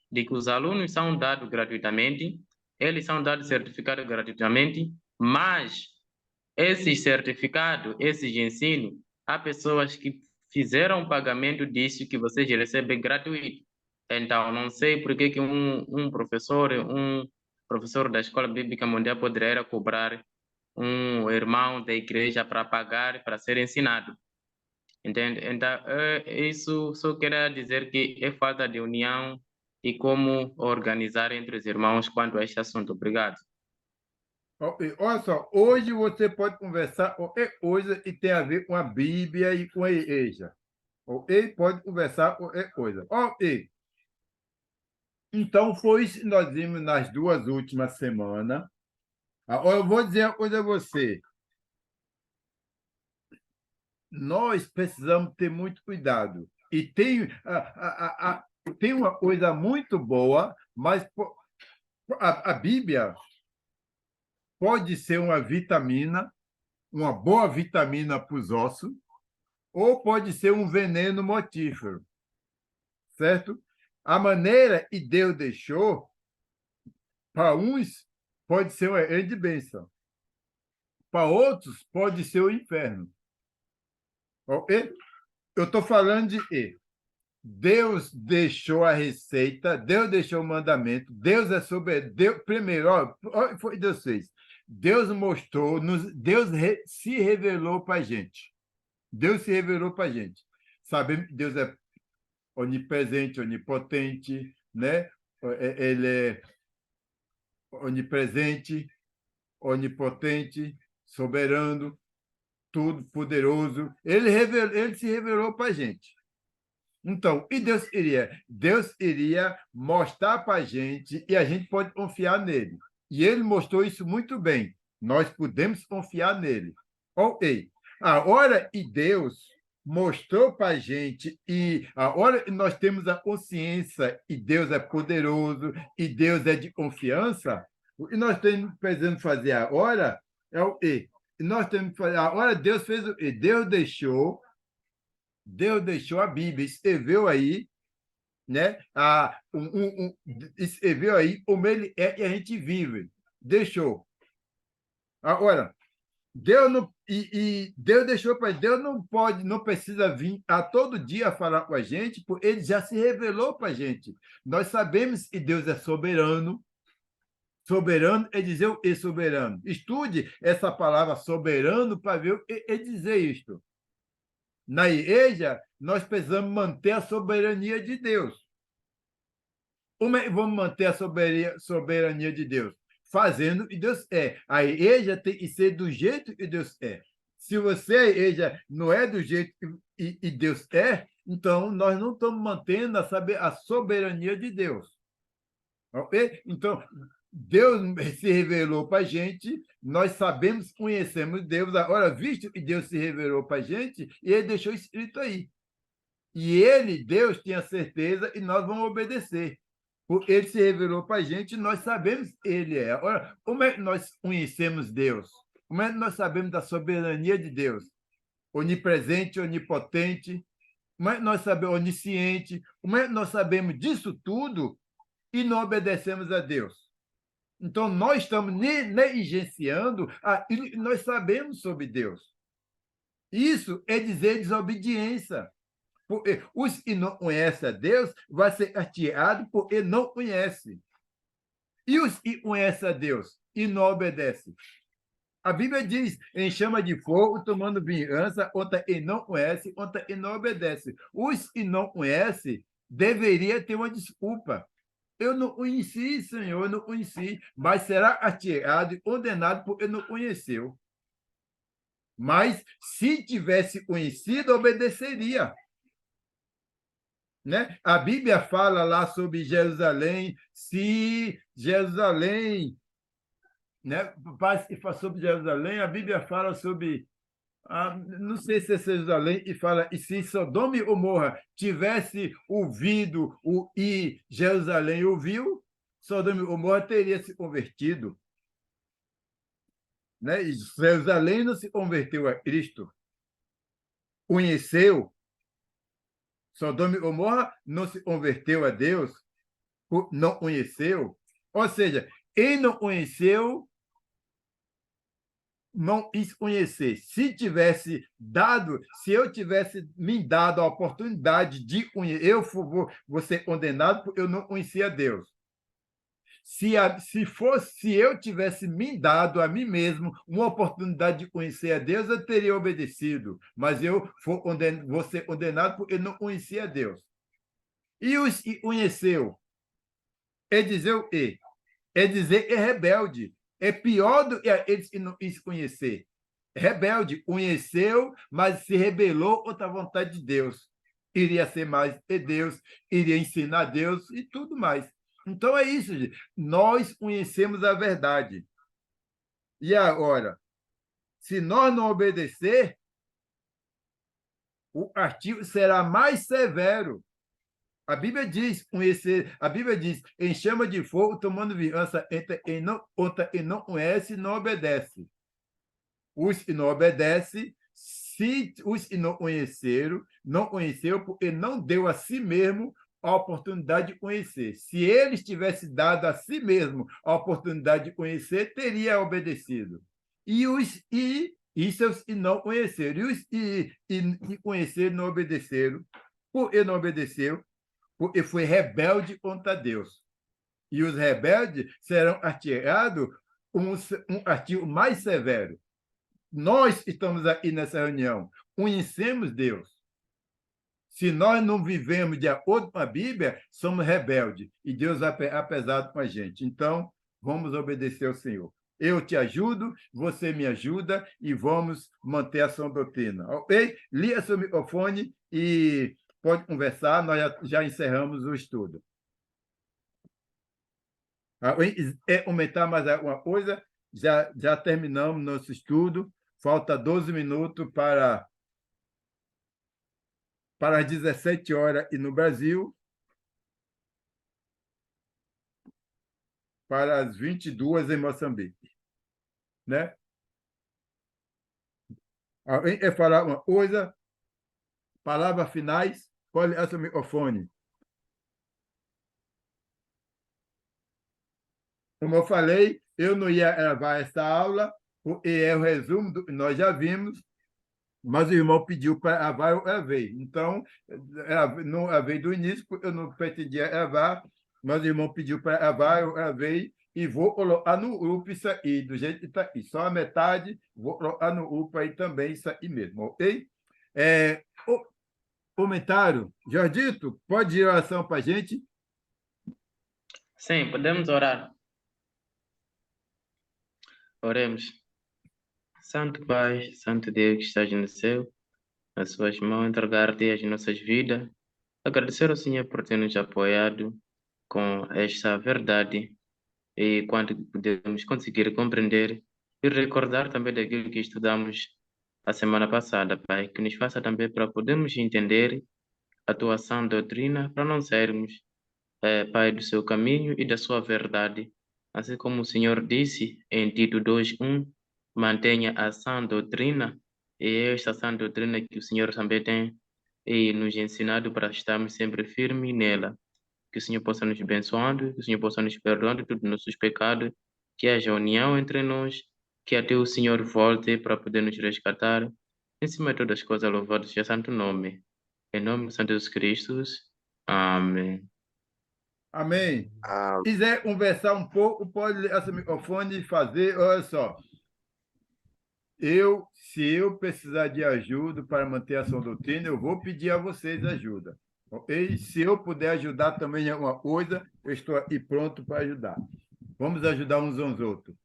de que os alunos são dados gratuitamente, eles são dados certificados gratuitamente, mas esses certificados, esses ensinos, há pessoas que fizeram pagamento disso que vocês recebem gratuito. Então, não sei por que um professor da Escola Bíblica Mundial poderia cobrar um irmão da igreja para pagar, para ser ensinado. Entende? Então, isso só quer dizer que é falta de união e como organizar entre os irmãos quanto a este assunto. Obrigado. Olha só, hoje você pode conversar qualquer coisa e tem a ver com a Bíblia e com a igreja. Ok? Pode conversar qualquer coisa. Ok. Então, foi isso que nós vimos nas 2 últimas semanas. Agora, eu vou dizer uma coisa a você. Nós precisamos ter muito cuidado. E tem uma coisa muito boa, mas a Bíblia pode ser uma vitamina, uma boa vitamina para os ossos, ou pode ser um veneno mortífero, certo? A maneira que Deus deixou, para uns, pode ser uma grande bênção. Para outros, pode ser o inferno. Ok? Eu estou falando de Deus deixou a receita, Deus deixou o mandamento, Deus é soberano. Primeiro, olha, foi Deus fez. Deus mostrou, Deus se revelou para a gente. Deus se revelou para a gente. Sabemos que Deus é onipresente, onipotente, né? Ele é onipresente, onipotente, soberano, tudo poderoso. Ele se revelou para a gente. Então, e Deus iria? Deus iria mostrar para a gente e a gente pode confiar nele. E ele mostrou isso muito bem. Nós podemos confiar nele. Ok. A hora que Deus mostrou para a gente e a hora que nós temos a consciência e Deus é poderoso e Deus é de confiança, o que nós temos precisamos fazer agora é o quê? Nós temos que fazer. Agora Deus fez o quê? Deus deixou a Bíblia, escreveu aí, né? Escreveu aí como ele é que a gente vive. Deixou. Agora, Deus não Deus deixou para Deus não precisa vir a todo dia falar com a gente, porque ele já se revelou para a gente. Nós sabemos que Deus é soberano. Soberano é dizer o que soberano. Estude essa palavra soberano para ver o que é dizer isto. Na igreja, nós precisamos manter a soberania de Deus. Como é que vamos manter a soberania de Deus? Fazendo o que Deus é. A igreja tem que ser do jeito que Deus é. Se você, a igreja, não é do jeito que Deus é, então nós não estamos mantendo a soberania de Deus. Ok? Então, Deus se revelou para a gente, nós sabemos, conhecemos Deus. Agora, visto que Deus se revelou para a gente, ele deixou escrito aí. E ele, Deus, tinha certeza e nós vamos obedecer. Porque ele se revelou para a gente, nós sabemos que ele é. Agora, como é que nós conhecemos Deus? Como é que nós sabemos da soberania de Deus? Onipresente, onipotente, como é que nós sabemos onisciente? Como é que nós sabemos disso tudo e não obedecemos a Deus? Então, nós estamos negligenciando aquilo que nós sabemos sobre Deus. Isso é dizer desobediência. Porque os que não conhecem a Deus vai ser castigados porque não conhecem. E os que conhecem a Deus e não obedecem? A Bíblia diz, em chama de fogo, tomando vingança, contra quem não conhece, contra quem não obedece. Os que não conhecem deveria ter uma desculpa. Eu não conheci, Senhor, eu não conheci, mas será castigado e condenado porque não conheceu. Mas, se tivesse conhecido, obedeceria. Né? A Bíblia fala lá sobre Jerusalém, se Jerusalém, né? Sobre Jerusalém, a Bíblia fala sobre, não sei se é Jerusalém, e fala, e se Sodoma e Gomorra tivesse ouvido e Jerusalém ouviu, Sodoma e Gomorra teria se convertido. Né? E Jerusalém não se converteu a Cristo. Conheceu. Sodoma e Gomorra não se converteu a Deus, não conheceu. Ou seja, quem não conheceu, não quis conhecer. Se eu tivesse me dado a oportunidade de conhecer, vou ser condenado porque eu não conhecia Deus. Se eu tivesse me dado a mim mesmo uma oportunidade de conhecer a Deus, eu teria obedecido. Mas eu vou ser condenado porque eu não conhecia Deus. E os que conheceu? É dizer o quê? É dizer que é rebelde. É pior do que eles que não quis conhecer. Rebelde, conheceu, mas se rebelou contra a vontade de Deus. Iria ser mais de Deus, iria ensinar Deus e tudo mais. Então é isso, gente. Nós conhecemos a verdade. E agora, se nós não obedecer, o castigo será mais severo. A Bíblia diz, em chama de fogo, tomando vingança contra quem não conhece e não obedece. Os que não obedecem, se os que não conheceu porque não deu a si mesmo a oportunidade de conhecer. Se eles tivessem dado a si mesmo a oportunidade de conhecer, teria obedecido. Isso é os que não conheceram. E os que conheceram não obedeceram. Por que não obedeceu? Porque foi rebelde contra Deus. E os rebeldes serão castigados com um castigo mais severo. Nós estamos aqui nessa reunião, conhecemos Deus. Se nós não vivemos de acordo com a Bíblia, somos rebeldes e Deus vai pegar pesado com a gente. Então, vamos obedecer ao Senhor. Eu te ajudo, você me ajuda e vamos manter a sua doutrina. Ok? Liga seu microfone e pode conversar, nós já encerramos o estudo. É aumentar mais alguma coisa? Já terminamos nosso estudo. Falta 12 minutos para as 17 horas e no Brasil, para as 22 em Moçambique. Né? Alguém quer falar uma coisa? Palavras finais? Pode ligar seu microfone. Como eu falei, eu não ia gravar essa aula, porque é o resumo do que nós já vimos, mas o irmão pediu para gravar, eu gravei. Então, não gravei do início, porque eu não pretendia gravar, mas o irmão pediu para gravar, eu gravei e vou colocar no grupo isso aí, do jeito que está aqui. Só a metade, vou colocar no grupo aí também, isso aí mesmo, ok? Comentário. Jordito, pode ir oração para a gente? Sim, podemos orar. Oremos. Santo Pai, Santo Deus que estás no céu, nas suas mãos entregar-te as nossas vidas, agradecer ao Senhor por ter nos apoiado com esta verdade e quanto podemos conseguir compreender e recordar também daquilo que estudamos a semana passada, Pai, que nos faça também para podermos entender a tua sã doutrina, para não sairmos, Pai, do seu caminho e da sua verdade. Assim como o Senhor disse em Tito 2:1, mantenha a sã doutrina, e é esta sã doutrina que o Senhor também tem e nos ensinado para estarmos sempre firmes nela. Que o Senhor possa nos abençoando, que o Senhor possa nos perdoando todos os nossos pecados, que haja união entre nós, que até o Senhor volte para poder nos resgatar Em cima de todas as coisas, louvado seja santo nome. Em nome do Santo Jesus Cristo. Amém. Amém. Ah, Quiser conversar um pouco, pode ligar seu microfone e fazer. Olha só. Se eu precisar de ajuda para manter a sua doutrina, eu vou pedir a vocês ajuda. Ok? Se eu puder ajudar também em alguma coisa, eu estou aqui pronto para ajudar. Vamos ajudar uns aos outros.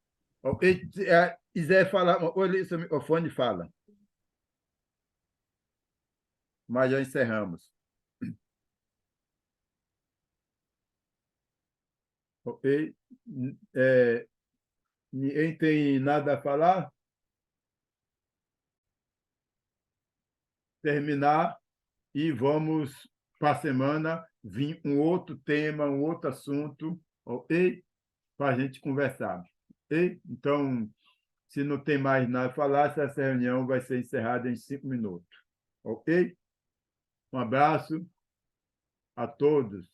Ok? Se quiser falar uma coisa, liga seu microfone e fala. Mas já encerramos. Ok? Ninguém tem nada a falar? Terminar e vamos, para a semana, vir um outro tema, um outro assunto, ok? Para a gente conversar. Ok? Então, se não tem mais nada a falar, essa reunião vai ser encerrada em 5 minutos. Ok? Um abraço a todos.